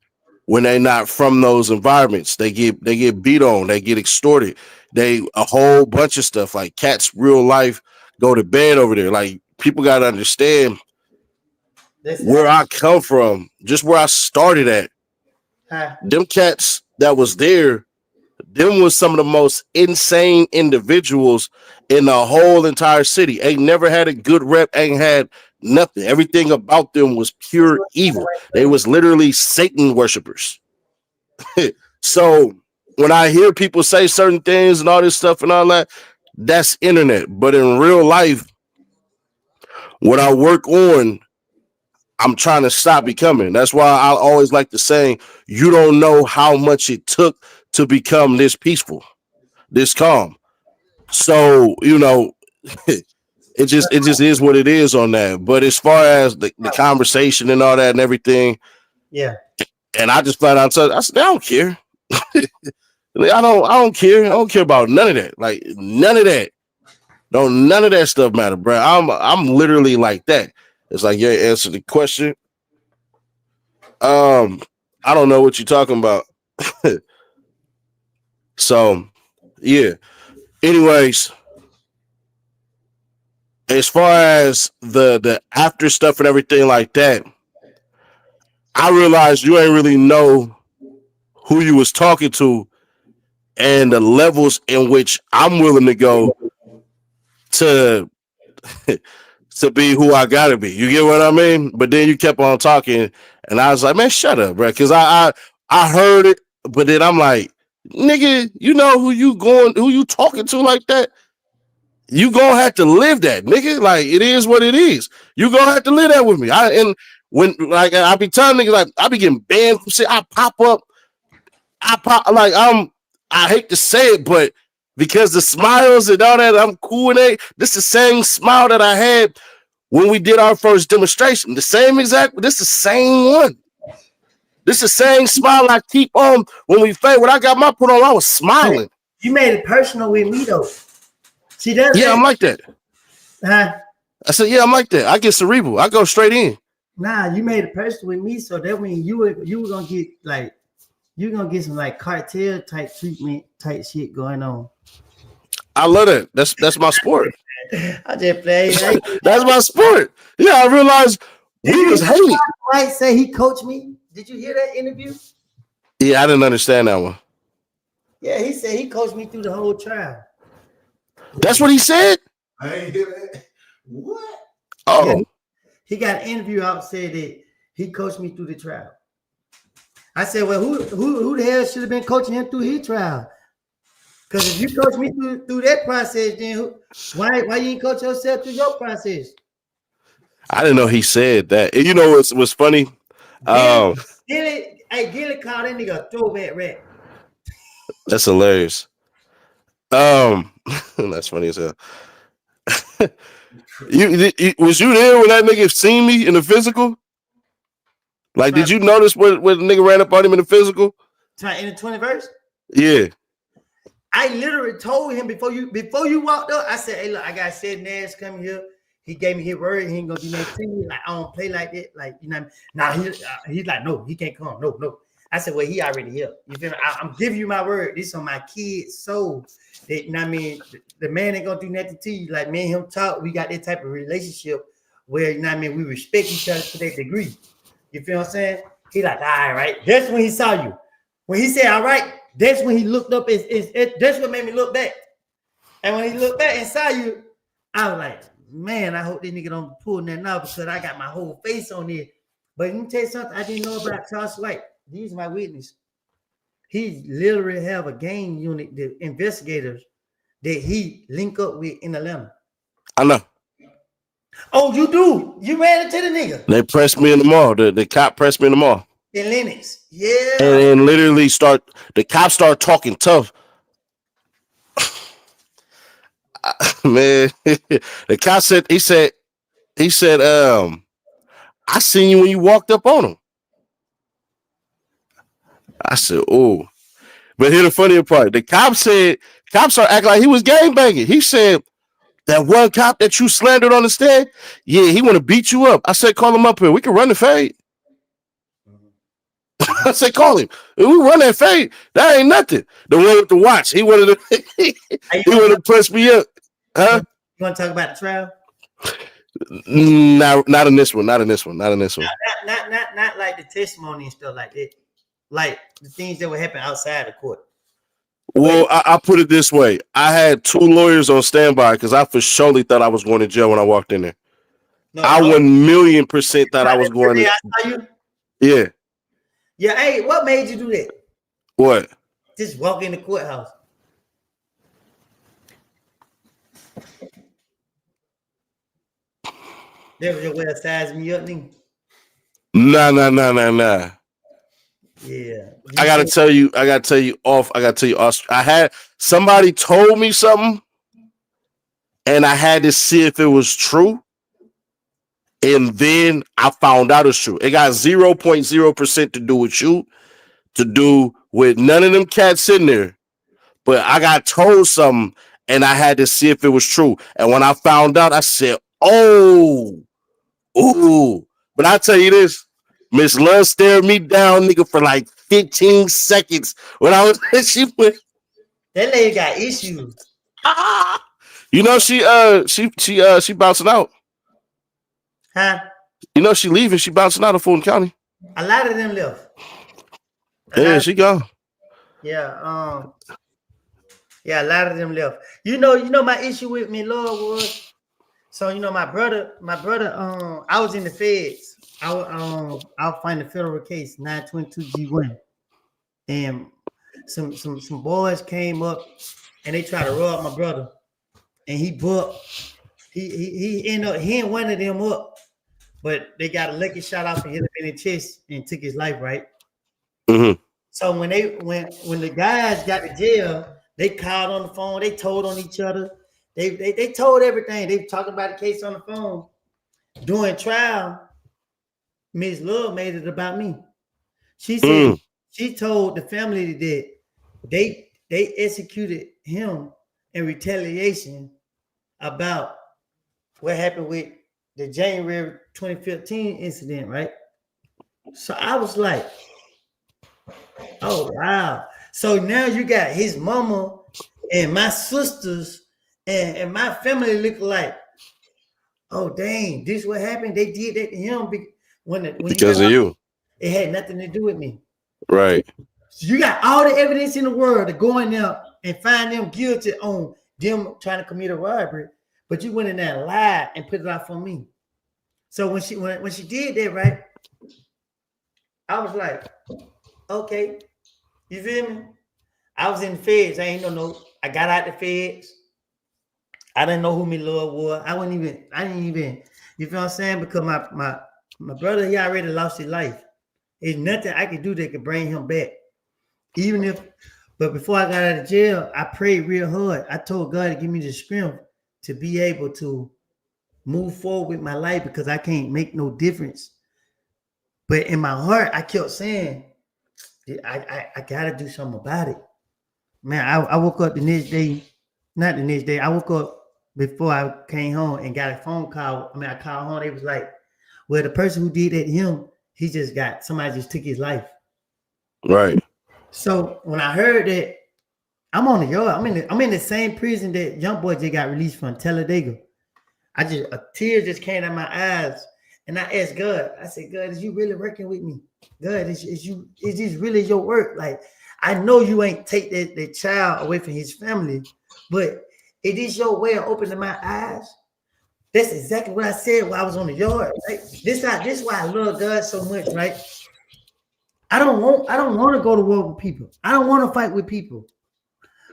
when they're not from those environments. They get beat on, they get extorted, they a whole bunch of stuff. Like cats real life go to bed over there. Like people gotta understand where I come from, just where I started at. Them cats that was there, them was some of the most insane individuals in the whole entire city. Ain't never had a good rep, ain't had nothing. Everything about them was pure evil. They was literally Satan worshipers. So when I hear people say certain things and all this stuff and all that, that's internet. But in real life, what I work on, I'm trying to stop becoming. That's why I always like to say, you don't know how much it took to become this peaceful, this calm. So, it just is what it is on that. But as far as the conversation and all that and everything, yeah. and I just flat out said, I said, I don't care. I don't care. I don't care about none of that. Like none of that. Don't none of that stuff matter, bro. I'm literally like that. It's like you answer the question. I don't know what you're talking about. So yeah. Anyways, as far as the after stuff and everything like that, I realized you ain't really know who you was talking to and the levels in which I'm willing to go to to be who I gotta be. You get what I mean? But then you kept on talking, and I was like, man, shut up, bro. Because I heard it, but then I'm like, nigga, you know who you talking to like that? You gonna have to live that, nigga. Like it is what it is. You gonna have to live that with me. And when like I be telling niggas like I be getting banned from shit. I pop up. I hate to say it, but because the smiles and all that, I'm cool with it. This is the same smile that I had when we did our first demonstration. The same exact, this is the same one. This is the same smile I keep on when we fade. When I got my put on, I was smiling. You made it personal with me though. See that's Yeah, I'm like that. Huh? I said, yeah, I'm like that. I get cerebral. I go straight in. Nah, you made it personal with me, so that means you were gonna get like you're gonna get some like cartel type treatment type shit going on. I love that. That's my sport. I just play. That's my sport. Yeah, I realized we was hating. Right? Say he coached me. Did you hear that interview? Yeah, I didn't understand that one. Yeah, he said he coached me through the whole trial. That's what he said. I ain't hear that. What? Oh, yeah, he got an interview out said that he coached me through the trial. I said, well, who the hell should have been coaching him through his trial? Because if you coach me through that process, then why you ain't coach yourself through your process? I didn't know he said that. And you know what's funny? Gilly called that nigga a throwback rat. That's hilarious. That's funny as hell. Was you there when that nigga seen me in the physical? Like, did you notice where the nigga ran up on him in the physical? In the 20 verse? Yeah. I literally told him before you walked up, I said, hey, look, I got Ceddy Nash coming here. He gave me his word. He ain't gonna do nothing to me. Like, I don't play like that. Like, you know, now he's like, no, he can't come. No. I said, well, he already here. You feel me? I'm giving you my word. This on my kid's soul. That, you know what I mean? The man ain't gonna do nothing to you. Like, me and him talk. We got that type of relationship where, you know what I mean? We respect each other to that degree. You feel what I'm saying? He like, all right. That's when he saw you. When he said, all right, that's when he looked up. That's what made me look back. And when he looked back and saw you, I was like, man, I hope this nigga don't pull nothing out because I got my whole face on it. But let me tell you something I didn't know about Charles White. He's my witness. He literally have a gang unit, the investigators that he link up with in Atlanta. I know. Oh, you do? You ran into the nigga? They pressed me in the mall. The cop pressed me in the mall. In Lennox. Yeah. And literally the cops start talking tough. Man, the cop said, he said, I seen you when you walked up on him. I said, oh. But here's the funnier part. The cop said, cops are acting like he was gangbanging. He said, that one cop that you slandered on the stand, yeah, he want to beat you up. I said, call him up here. We can run the fade. I said, call him. We run that fade. That ain't nothing. The one with the watch, he wanted to, he wanted to press me up. Huh? You want to talk about the trial? Not in this one. Not in this one. Not in this one. Not like the testimony and stuff like that. Like the things that would happen outside the court. Well, I put it this way. I had 2 lawyers on standby because I for surely thought I was going to jail when I walked in there. No, I 1,000,000% thought I was going to. Yeah. Yeah, hey, what made you do that? What? Just walk in the courthouse. That was your way of sizing me up, nigga. Nah. Yeah. I gotta tell you off. I had somebody told me something, and I had to see if it was true. And then I found out it's true. It got 0.0% to do with you, to do with none of them cats sitting there. But I got told something, and I had to see if it was true. And when I found out, I said, oh, ooh. But I tell you this, Miss Love stared me down, nigga, for like 15 seconds when I was she went. That lady got issues. You know she bouncing out. Huh? You know she leaving. She bouncing out of Fulton County. A lot of them left. Yeah, she gone. Yeah, yeah, a lot of them left. You know my issue with me, Lord, was so my brother, I was in the feds. I'll find the federal case 922G1, and some boys came up and they tried to rob my brother, and he ended up hitting one of them up, but they got a lucky shot off and hit him in the chest and took his life, right? Mm-hmm. So when the guys got to jail, they called on the phone, they told on each other, they told everything. They talking about the case on the phone. During trial, Ms. Love made it about me. She said she told the family that they executed him in retaliation about what happened with the January 2015 incident, right? So I was like, oh wow. So now you got his mama and my sisters and my family look like, oh dang, this what happened. They did that to him because of you. It had nothing to do with me. Right. So you got all the evidence in the world to go in there and find them guilty on them trying to commit a robbery, but you went in there and lied and put it off on me. So when she did that, right, I was like, okay, you feel me? I was in the feds. I I got out the feds. I didn't know who me Lord was. I didn't even, you feel what I'm saying? Because my brother, he already lost his life. There's nothing I could do that could bring him back. But before I got out of jail, I prayed real hard. I told God to give me the strength to be able to move forward with my life because I can't make no difference. But in my heart, I kept saying, I gotta do something about it. Man, I woke up the next day, not the next day, I woke up before I came home and got a phone call. I called home, they was like, well, the person who did that to him, somebody just took his life. Right. So when I heard that, I'm on the yard. I'm in the same prison that young boy just got released from, Talladega. A tear just came out my eyes, and I asked God. I said, God, is you really working with me? God, is this really your work? Like, I know you ain't take that child away from his family, but it is your way of opening my eyes. That's exactly what I said while I was on the yard. Right? This is why I love God so much, right? I don't want to go to war with people. I don't want to fight with people.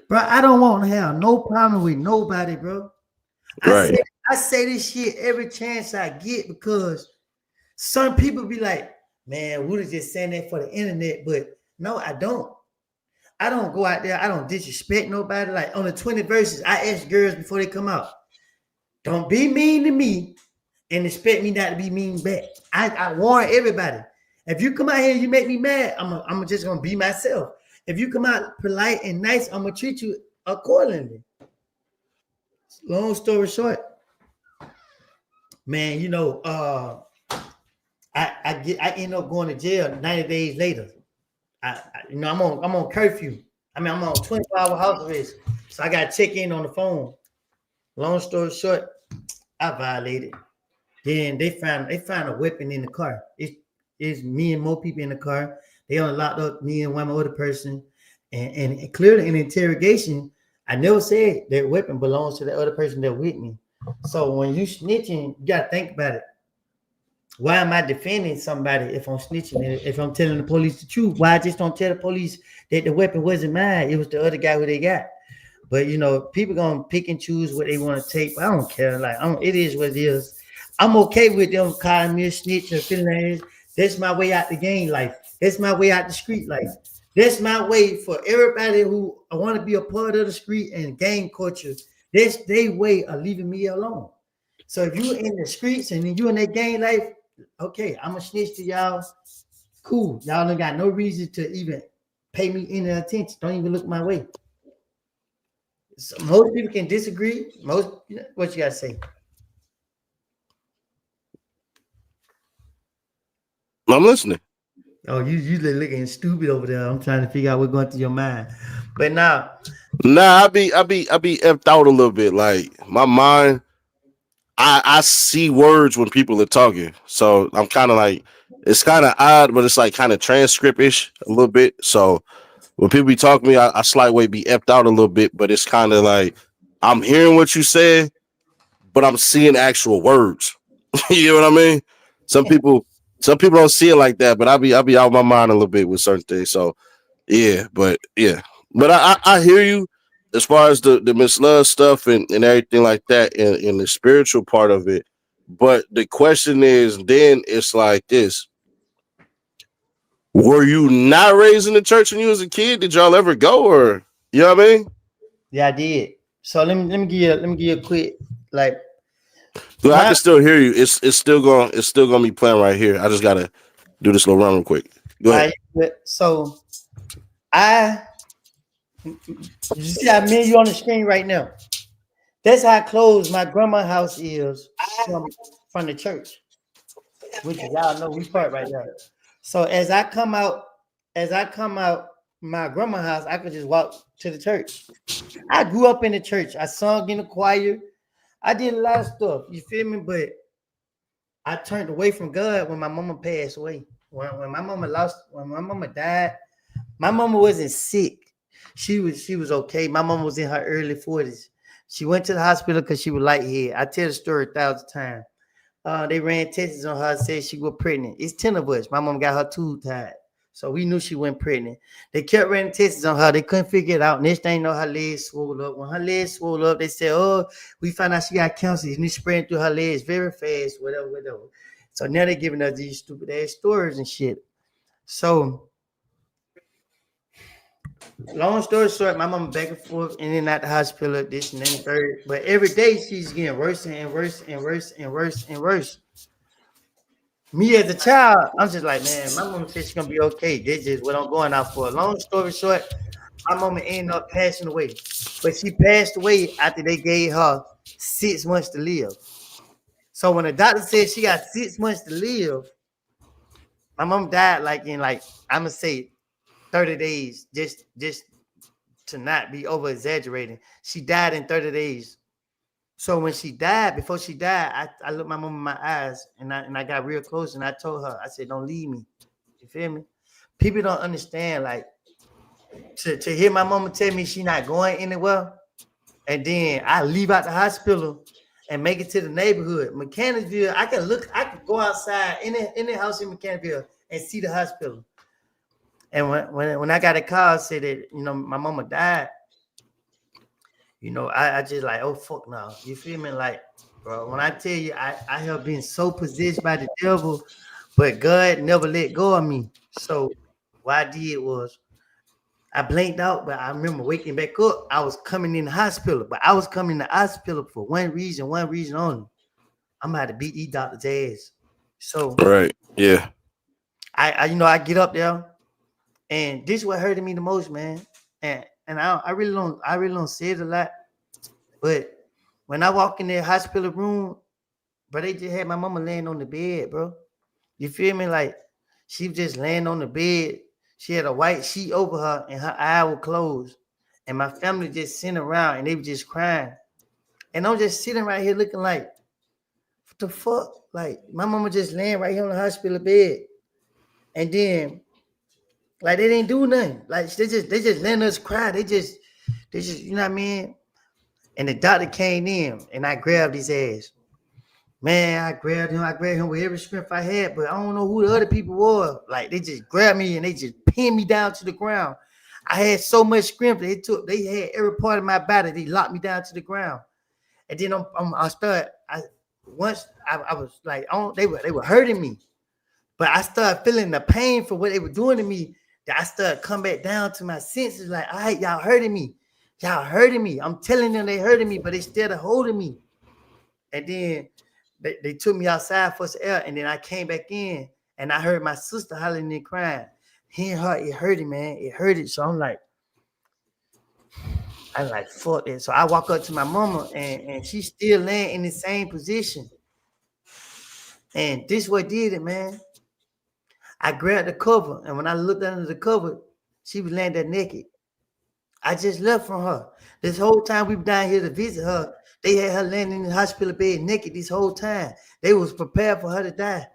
Bro, I don't want to have no problem with nobody, bro. Right. I say this shit every chance I get because some people be like, man, Wood is just saying that for the internet, but no, I don't. I don't go out there. I don't disrespect nobody. Like on the 20 verses, I ask girls before they come out, don't be mean to me and expect me not to be mean back. I warn everybody. If you come out here and you make me mad, I'm just gonna be myself. If you come out polite and nice, I'm gonna treat you accordingly. Long story short, man, I end up going to jail 90 days later. I'm on curfew. I'm on 24-hour house arrest. So I got to check in on the phone. Long story short, I violated. Then they found a weapon in the car. It's me and more people in the car. They only locked up me and one other person. And clearly in interrogation, I never said that weapon belongs to the other person that with me. So when you snitching, you gotta think about it. Why am I defending somebody if I'm snitching? If I'm telling the police the truth, why I just don't tell the police that the weapon wasn't mine? It was the other guy who they got. But people gonna pick and choose what they want to take. But I don't care. Like it is what it is. I'm okay with them calling me a snitch or feeling like that's my way out the game life. That's my way out the street life. That's my way for everybody who want to be a part of the street and gang culture. That's their way of leaving me alone. So if you in the streets and you in that gang life, okay, I'm a snitch to y'all. Cool. Y'all don't got no reason to even pay me any attention. Don't even look my way. So most people can disagree. What you gotta say? I'm listening. Oh, you looking stupid over there. I'm trying to figure out what's going through your mind. But now, I be effed out a little bit. Like my mind, I see words when people are talking. So I'm kind of like, it's kind of odd, but it's like kind of transcript-ish a little bit. So when people be talking to me, I slightly be effed out a little bit, but it's kind of like I'm hearing what you said, but I'm seeing actual words. You know what I mean? Some people don't see it like that, but I be out of my mind a little bit with certain things. So yeah, but I hear you as far as the Miss Love stuff and everything like that and the spiritual part of it. But the question is, then it's like this: were you not raised in the church when you was a kid? Did y'all ever go, or you know what I mean? yeah, I did. So let me give you a quick like. Look, I can still hear you. It's still gonna be playing right here. I just gotta do this little run real quick. Go ahead. So you see how me and you on the screen right now. That's how close my grandma's house is from the church, which y'all know we part right there. So as I come out my grandma's house, I could just walk to the church. I grew up in the church. I sung in the choir. I did a lot of stuff. You feel me? But I turned away from God when my mama passed away. When my mama died, my mama wasn't sick. She was okay. My mama was in her early 40s. She went to the hospital because she was lightheaded. I tell the story 1,000 times. They ran tests on her, said she was pregnant. It's 10 of us. My mom got her tube tied. So we knew she went pregnant. They kept running tests on her. They couldn't figure it out. Next thing you know, her legs swelled up. When her legs swelled up, they said, oh, we found out she got cancer. And it's spreading through her legs very fast, whatever. So now they're giving us these stupid ass stories and shit. So long story short, my mama back and forth in and out the hospital, this and then third. But every day she's getting worse and worse and worse and worse and worse. Me as a child, I'm just like, man, my mama said she's gonna be okay. This is what I'm going out for. Long story short, my mama ended up passing away. But she passed away after they gave her 6 months to live. So when the doctor said she got 6 months to live, my mom died I'm gonna say 30 days, just to not be over exaggerating. She died in 30 days. So when she died, before she died, I looked my mom in my eyes and I got real close and I told her, I said, don't leave me. You feel me? People don't understand, like, to hear my mama tell me she not going anywhere, and then I leave out the hospital and make it to the neighborhood. Mechanicsville, I can go outside in the house in Mechanicsville and see the hospital. And when I got a call said that, my mama died, I just like, oh, fuck no. You feel me? Like, bro, when I tell you, I have been so possessed by the devil, but God never let go of me. So what I did was I blanked out, but I remember waking back up. I was coming in the hospital, but I was coming in the hospital for one reason only. I'm about to beat these doctors' ass. So Right. Yeah. I get up there, and this is what hurted me the most, man. And I really don't say it a lot, but when I walk in the hospital room, bro, they just had my mama laying on the bed, bro. You feel me? Like she was just laying on the bed. She had a white sheet over her, and her eye was closed. And my family just sitting around, and they were just crying. And I'm just sitting right here looking like, what the fuck? Like my mama just laying right here on the hospital bed, and then like they didn't do nothing. Like they just letting us cry. They just you know what I mean. And the doctor came in, and I grabbed his ass. Man, I grabbed him. I grabbed him with every strength I had, but I don't know who the other people were. Like they just grabbed me and they just pinned me down to the ground. I had so much strength that they had every part of my body. They locked me down to the ground, and then I started. I was like, they were hurting me, but I started feeling the pain for what they were doing to me. That I started come back down to my senses. Like, all right, y'all hurting me. Y'all hurting me. I'm telling them they hurting me, but they still holding me. And then they took me outside for some air, and then I came back in, and I heard my sister hollering and crying. Hearing her, it hurted, man. It hurted. So I'm like, fuck it. So I walk up to my mama, and she's still laying in the same position. And this what did it, man. I grabbed the cover, and when I looked under the cover, she was laying there naked. I just left from her. This whole time we were down here to visit her, they had her laying in the hospital bed naked this whole time. They was prepared for her to die.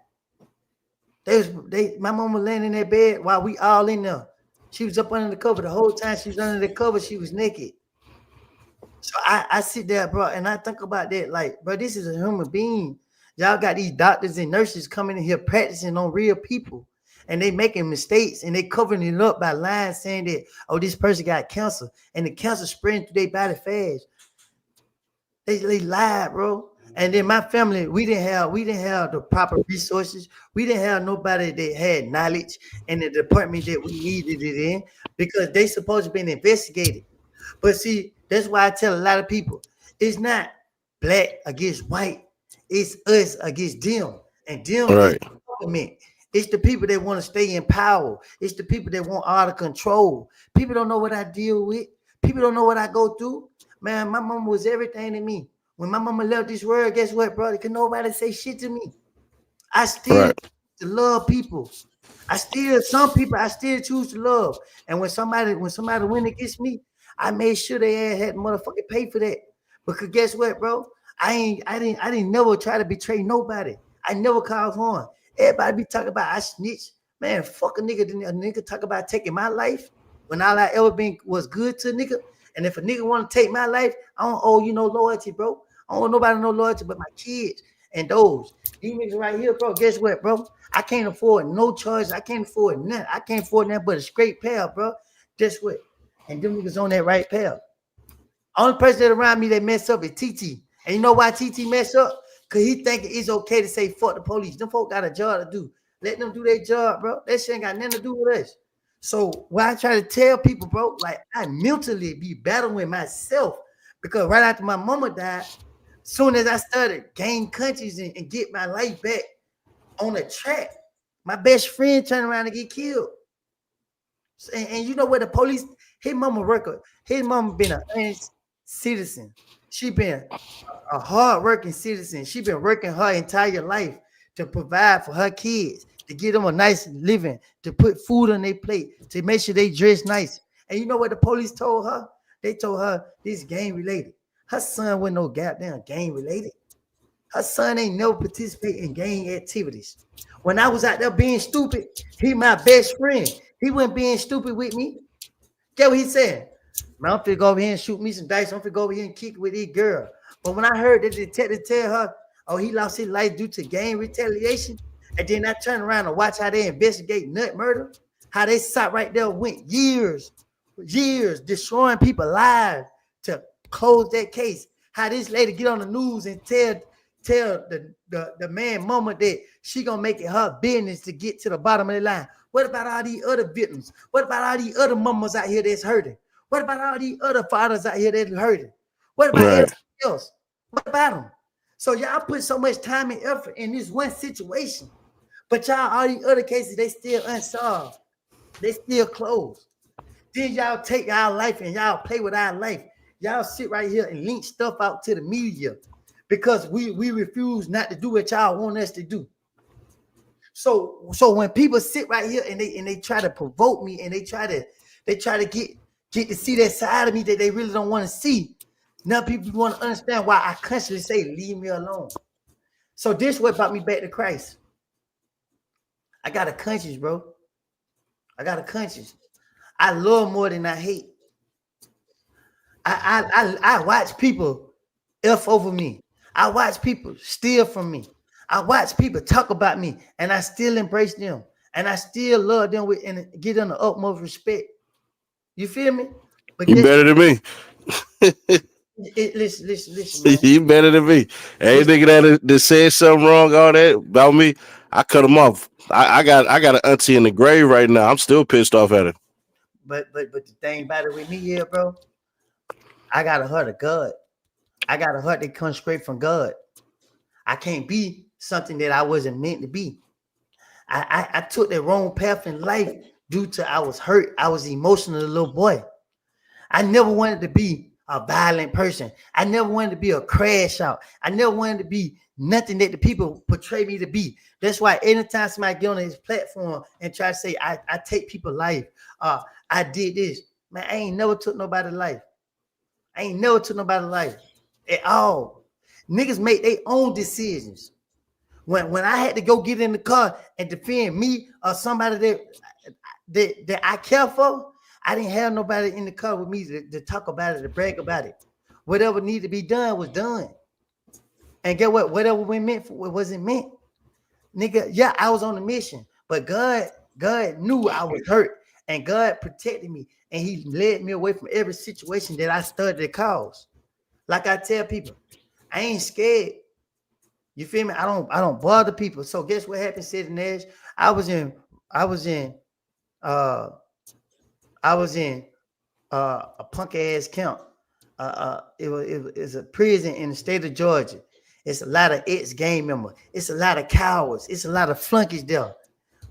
My mom was laying in that bed while we all in there. She was up under the cover the whole time. She was under the cover. She was naked. So I sit there, bro, and I think about that. Like, bro, this is a human being. Y'all got these doctors and nurses coming in here practicing on real people, and they making mistakes, and they covering it up by lying, saying that, oh, this person got cancer, and the cancer spreading through their body fast. They lied, bro. And then my family, we didn't have the proper resources. We didn't have nobody that had knowledge in the department that we needed it in, because they supposed to be investigated. But see, that's why I tell a lot of people, it's not black against white. It's us against them. And them is Right. the government. It's the people that want to stay in power. It's the people that want out of control. People don't know what I deal with. People don't know what I go through. Man, my mama was everything to me. When my mama left this world, guess what, brother? Can nobody say shit to me? I still Right. to love people. Some people I still choose to love. And when somebody went against me, I made sure they had motherfucking pay for that. Because guess what, bro? I didn't never try to betray nobody. I never caused harm. Everybody be talking about I snitch. Man, fuck a nigga. A nigga talk about taking my life when all I ever been was good to a nigga. And if a nigga want to take my life, I don't owe you no loyalty, bro. I don't owe nobody no loyalty but my kids and those. These niggas right here, bro. Guess what, bro? I can't afford no charge. I can't afford nothing. I can't afford nothing but a straight pair, bro. Guess what? And them niggas on that right pair. Only person that around me that mess up is TT. And you know why TT mess up? Because he think it's okay to say fuck the police. Them folk got a job to do. Let them do their job, bro. That shit ain't got nothing to do with us. So what I try to tell people, bro, like I mentally be battling myself, because right after my mama died, soon as I started gain countries and get my life back on the track, my best friend turned around and get killed. And you know what, the police, his mama been an honest citizen. She been a hard-working citizen. She been working her entire life to provide for her kids, to give them a nice living, to put food on their plate, to make sure they dress nice. And you know what the police told her? They told her this gang related. Her son wasn't no goddamn gang related. Her son ain't never participate in gang activities. When I was out there being stupid, he my best friend. He wasn't being stupid with me. Get what he said? Man, I'm finna go over here and shoot me some dice. I'm finna go over here and kick with this girl. But when I heard the detective tell her, oh, he lost his life due to gang retaliation, and then I turned around and watch how they investigate nut murder, how they sat right there, went years, destroying people's lives to close that case. How this lady get on the news and tell the man mama that she gonna make it her business to get to the bottom of the line. What about all these other victims? What about all these other mamas out here that's hurting? What about all these other fathers out here that's hurting? What about Right. everybody else? What about them? So y'all put so much time and effort in this one situation, but y'all all these other cases they still unsolved. They still closed. Then y'all take our life and y'all play with our life. Y'all sit right here and link stuff out to the media because we refuse not to do what y'all want us to do. So when people sit right here and they try to provoke me and they try to get to see that side of me that they really don't want to see. Now people want to understand why I constantly say leave me alone. So this what brought me back to Christ. I got a conscience, bro. I got a conscience. I love more than I hate. I watch people F over me. I watch people steal from me. I watch people talk about me, and I still embrace them, and I still love them and give them the utmost respect. You feel me? But You better than me. listen, man. You better than me. Hey, nigga that said something wrong, all that about me, I cut him off. I got an auntie in the grave right now. I'm still pissed off at her. But the thing about it with me here, bro, I got a heart of God. I got a heart that comes straight from God. I can't be something that I wasn't meant to be. I took the wrong path in life due to I was hurt. I was emotional, little boy. I never wanted to be a violent person. I never wanted to be a crash out. I never wanted to be nothing that the people portray me to be. That's why anytime somebody get on this platform and try to say I take people's life, I did this, man, I ain't never took nobody's life. I ain't never took nobody's life at all. Niggas make their own decisions. When I had to go get in the car and defend me or somebody that I care for, I didn't have nobody in the car with me to talk about it, to brag about it. Whatever needed to be done was done. And get what? Whatever we meant for, it wasn't meant. Nigga, yeah, I was on a mission, but God knew I was hurt, and God protected me, and He led me away from every situation that I started to cause. Like I tell people, I ain't scared. You feel me? I don't bother people. So guess what happened, Ceddy Nash? I was in a punk ass camp. It was a prison in the state of Georgia. It's a lot of ex-gang members. It's a lot of cowards. It's a lot of flunkies there.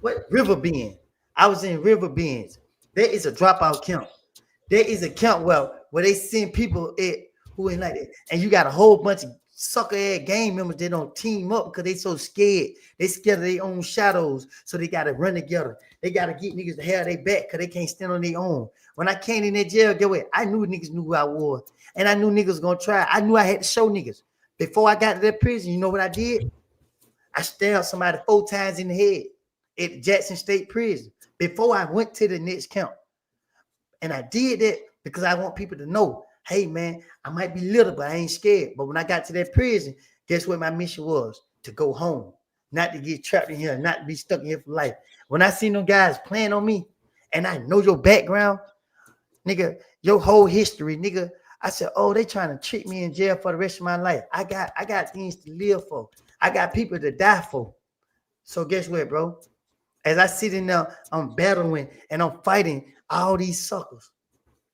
What River Bend? I was in River Bend. There is a dropout camp. There is a camp where they send people who ain't like that. And you got a whole bunch of sucker ass gang members that don't team up because they so scared. They scared of their own shadows. So they gotta run together. They gotta get niggas to have their back because they can't stand on their own. When I came in that jail, get what? I knew niggas knew who I was. And I knew niggas was gonna try. I knew I had to show niggas. Before I got to that prison, you know what I did? I stabbed somebody 4 times in the head at Jackson State Prison before I went to the next camp. And I did that because I want people to know, hey, man, I might be little, but I ain't scared. But when I got to that prison, guess what my mission was? To go home, not to get trapped in here, not to be stuck in here for life. When I seen them guys playing on me, and I know your background, nigga, your whole history, nigga, I said, oh, they trying to trick me in jail for the rest of my life. I got things to live for. I got people to die for. So guess what, bro? As I sit in there, I'm battling and I'm fighting all these suckers.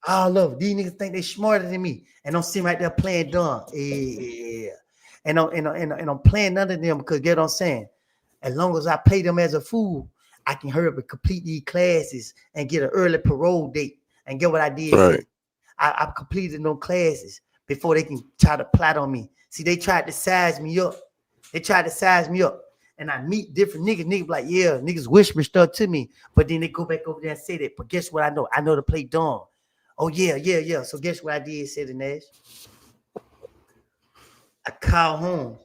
All of them. These niggas think they smarter than me. And I'm sitting right there playing dumb. Yeah. And I'm playing none of them because get what I'm saying? As long as I play them as a fool, I can hurry up and complete these classes and get an early parole date. And get what I did? Right. I completed no classes before they can try to plot on me. See, they tried to size me up. And I meet different niggas. Niggas like, yeah, niggas whisper stuff to me. But then they go back over there and say that. But guess what I know? I know to play dumb. Oh, yeah. So guess what I did, Ceddy Nash? I called home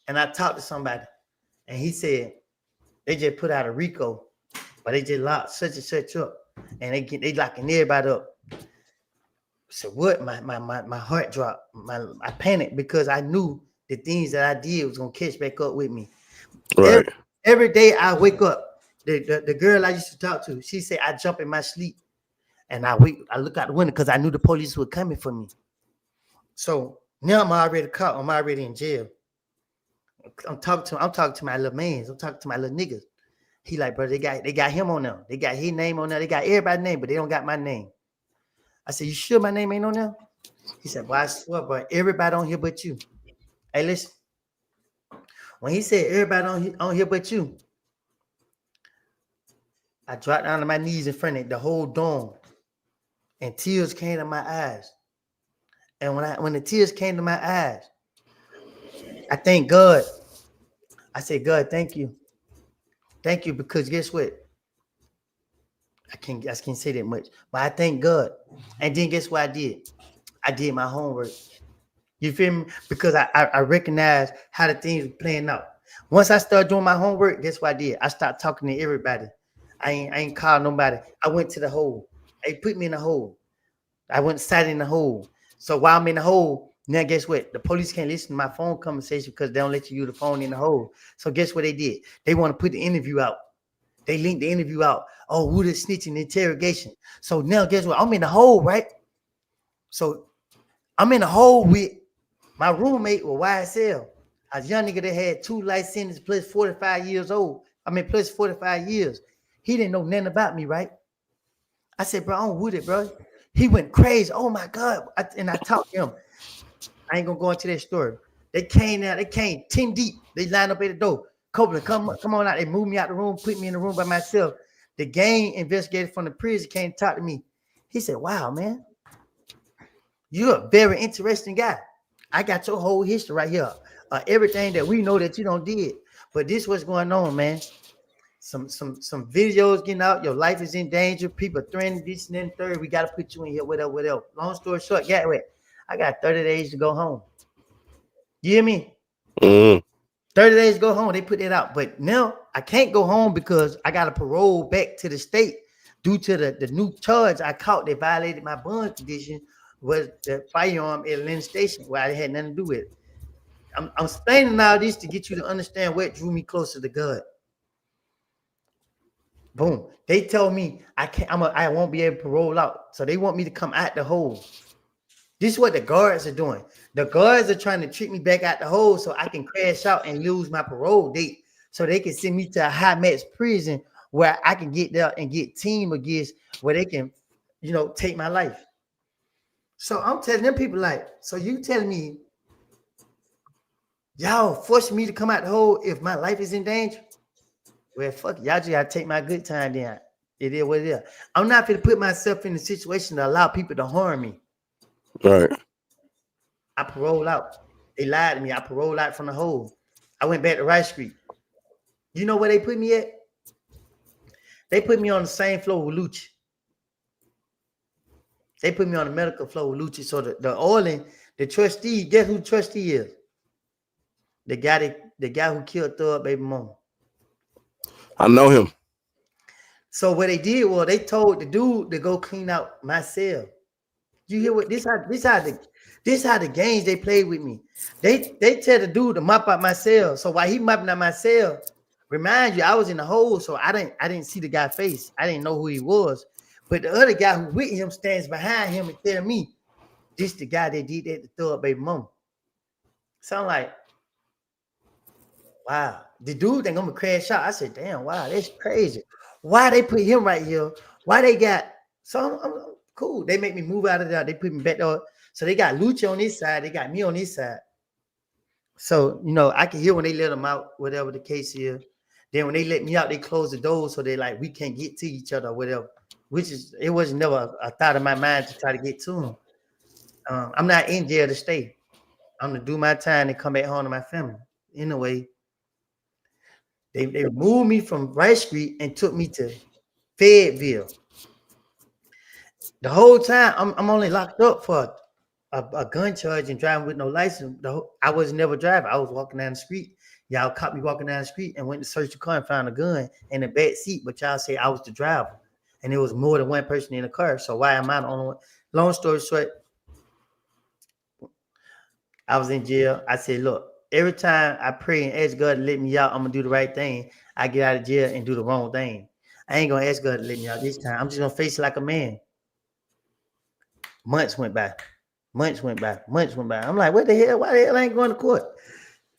and I talked to somebody. And he said, they just put out a RICO, but they just locked such and such up. And they locking everybody up. So what? My heart dropped. I panicked because I knew the things that I did was gonna catch back up with me. Right. Every day I wake up, the girl I used to talk to, she said I jump in my sleep and I look out the window because I knew the police were coming for me. So now I'm already caught. I'm already in jail. I'm talking to my little mans. I'm talking to my little niggas. He like, bro, they got him on them. They got his name on there. They got everybody's name, but they don't got my name. I said, you sure my name ain't on there? He said, boy, I swear, bro, everybody on here but you. Hey, listen. When he said everybody on here but you, I dropped down to my knees in front of the whole dorm, and tears came to my eyes. And when the tears came to my eyes, I thank God. I said, God, thank you. Thank you, because guess what? I can't say that much, but I thank God. And then guess what I did? I did my homework. You feel me? Because I recognized how the things were playing out. Once I started doing my homework, guess what I did? I started talking to everybody. I ain't called nobody. I went to the hole. They put me in the hole. I went sat in the hole. So while I'm in the hole, now guess what? The police can't listen to my phone conversation because they don't let you use the phone in the hole. So guess what they did? They want to put the interview out. They linked the interview out. Oh, who the snitching interrogation? So now guess what? I'm in the hole, right? So I'm in the hole with my roommate with YSL. A young nigga that had 2 life sentences plus 45 years old. Plus 45 years. He didn't know nothing about me, right? I said, bro, I'm with it, bro. He went crazy. Oh my God. And I talked to him. I ain't gonna go into that story. They came 10 deep. They lined up at the door. Copeland, come on out. They moved me out the room, put me in the room by myself. The gang investigator from the prison came to talk to me. He said, wow, man, you're a very interesting guy. I got your whole history right here. Everything that we know that you don't did. But this what's going on, man. Some videos getting out. Your life is in danger. People threatening this and then third. We got to put you in here, whatever. Long story short, I got 30 days to go home. You hear me? 30 days to go home. They put that out. But now I can't go home because I got to parole back to the state due to the new charge I caught that violated my bond condition was the firearm at Lynn Station where I had nothing to do with it. I'm explaining all this to get you to understand what drew me closer to God. Boom. They told me I won't be able to parole out. So they want me to come out the hole. This is what the guards are doing. The guards are trying to trick me back out the hole so I can crash out and lose my parole date so they can send me to a high max prison where I can get there and get team against where they can, take my life. So I'm telling them people like, so you telling me y'all forcing me to come out the hole if my life is in danger? Well, fuck it. Y'all just gotta take my good time down. It is what it is. I'm not gonna put myself in a situation to allow people to harm me. Right. I paroled out. They lied to me. I paroled out from the hole. I went back to Rice Street. You know where they put me at? They put me on the same floor with Lucci. They put me on the medical floor with Lucci. So the oiling, the trustee, guess who the trustee is? The guy who killed Thug baby mama. I know him. So what they did was they told the dude to go clean out my cell. You hear what this how the games they played with me. They tell the dude to mop out my cell. So while he mopping out my cell, remind you, I was in the hole, so I didn't see the guy's face. I didn't know who he was. But the other guy who with him stands behind him and tell me, this the guy that did that to Thug baby mama. So I'm like, wow, the dude think I'm gonna crash out. I said, damn, wow, that's crazy. Why they put him right here? Why they got I'm cool? They make me move out of there. They put me back there. So they got Lucha on this side. They got me on this side. So I can hear when they let them out, whatever the case is. Then when they let me out, they close the doors so they like we can't get to each other, or whatever. It was never a thought in my mind to try to get to them. I'm not in jail to stay. I'm gonna do my time and come back home to my family. Anyway, they moved me from Rice Street and took me to Fayetteville. The whole time I'm only locked up for a gun charge and driving with no license. I was never driving. I was walking down the street. Y'all caught me walking down the street and went to search the car and found a gun in the back seat. But y'all say I was the driver, and there was more than one person in the car. So why am I the only one? Long story short, I was in jail. I said, look, every time I pray and ask God to let me out, I'm gonna do the right thing. I get out of jail and do the wrong thing. I ain't gonna ask God to let me out this time. I'm just gonna face it like a man. Months went by. I'm like, what the hell? Why the hell I ain't going to court?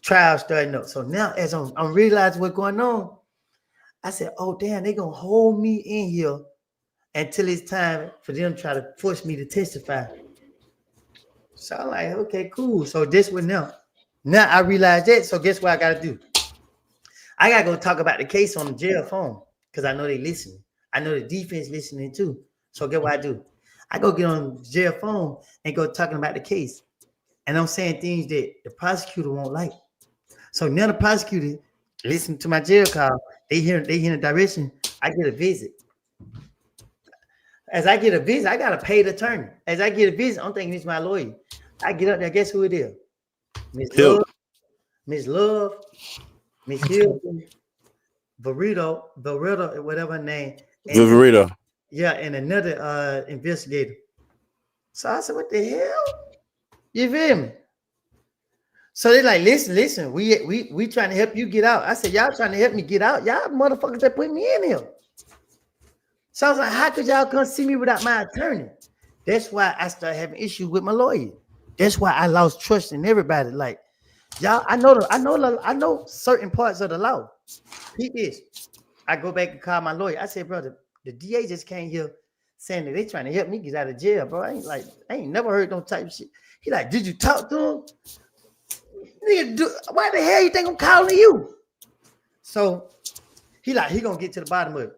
Trial starting up. So now, as I'm realizing what's going on, I said, "Oh damn, they gonna hold me in here until it's time for them to try to force me to testify." So I'm like, "Okay, cool." So this one now. Now I realize that. So guess what I gotta do? I gotta go talk about the case on the jail phone because I know they listening. I know the defense listening too. So get what I do? I go get on the jail phone and go talking about the case. And I'm saying things that the prosecutor won't like. So now the prosecutor listen to my jail call. They hear the direction. I get a visit. As I get a visit, I got to pay the attorney. As I get a visit, I'm thinking it's my lawyer. I get up there. Guess who it is? Miss Hill. Love, Miss Love, Miss Hilton, Barreto, whatever her name. And Viverito. yeah, and another investigator. So I said, "What the hell?" You feel me? So they like, listen, we trying to help you get out. I said, "Y'all trying to help me get out? Y'all motherfuckers that put me in here." So I was like, "How could y'all come see me without my attorney?" That's why I started having issues with my lawyer. That's why I lost trust in everybody. Like, y'all, I know certain parts of the law. He is. I go back and call my lawyer. I said, "Brother, the DA just came here saying that they trying to help me get out of jail, bro. I ain't never heard no type of shit." He like, "Did you talk to him?" Nigga, why the hell you think I'm calling you? So he gonna get to the bottom of it.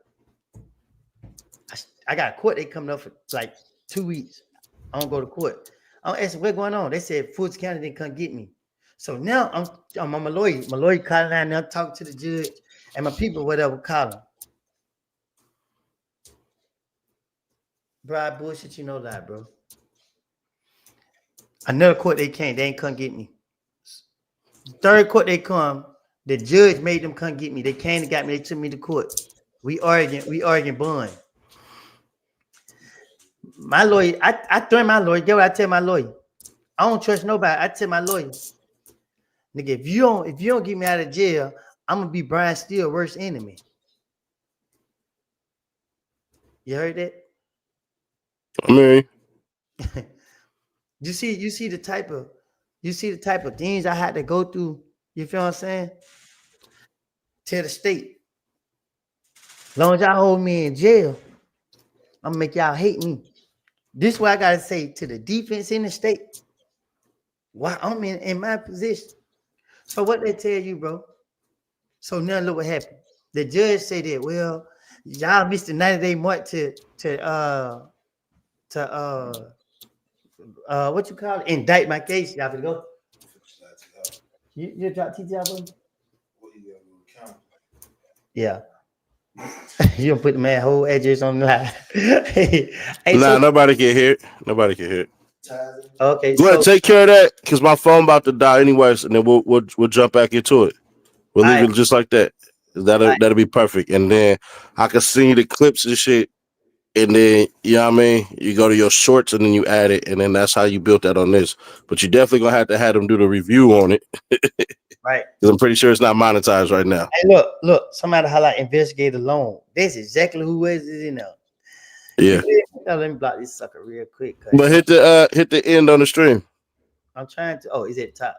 I got a court date coming up for like 2 weeks. I don't go to court. I'm asking what's going on. They said Fulton County didn't come get me. So now I'm on my lawyer. My lawyer calling out now, talking to the judge and my people, whatever, calling. Bro, I bullshit, you know that, bro. Another court they ain't come get me. Third court they come, the judge made them come get me. They came and got me, they took me to court. We arguing bond. My lawyer, I threaten my lawyer. Get what I tell my lawyer? I don't trust nobody. I tell my lawyer, nigga, if you don't get me out of jail, I'm gonna be Brian Steele's worst enemy. You heard that? I mean, you see the type of things I had to go through. You feel what I'm saying? To the state. As long as y'all hold me in jail, I'm gonna make y'all hate me. This is what I gotta say to the defense in the state. Why I'm in my position. So what they tell you, bro? So now look what happened. The judge said that, well, y'all missed the 90-day mark to what you call it? Indict my case. Y'all to go. You drop TTI, bro? Yeah. You don't put the man whole address on the line. hey, nah, so, nobody can hear it. Nobody can hear it. okay, Go ahead, so take care of that because my phone about to die anyways, and then we'll jump back into it. We'll leave it just like that. That'll be perfect, and then I can see the clips and shit, and then you know what I mean. You go to your shorts and then you add it, and then that's how you built that on this. But you definitely gonna have them do the review on it, right. because I'm pretty sure it's not monetized right now. Hey, look, somebody highlight investigator loan. That's exactly who is in there. Yeah, Now, let me block this sucker real quick. but hit the end on the stream. I'm trying to. Oh, is it top?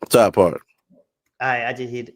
Top part. All right, I just hit it.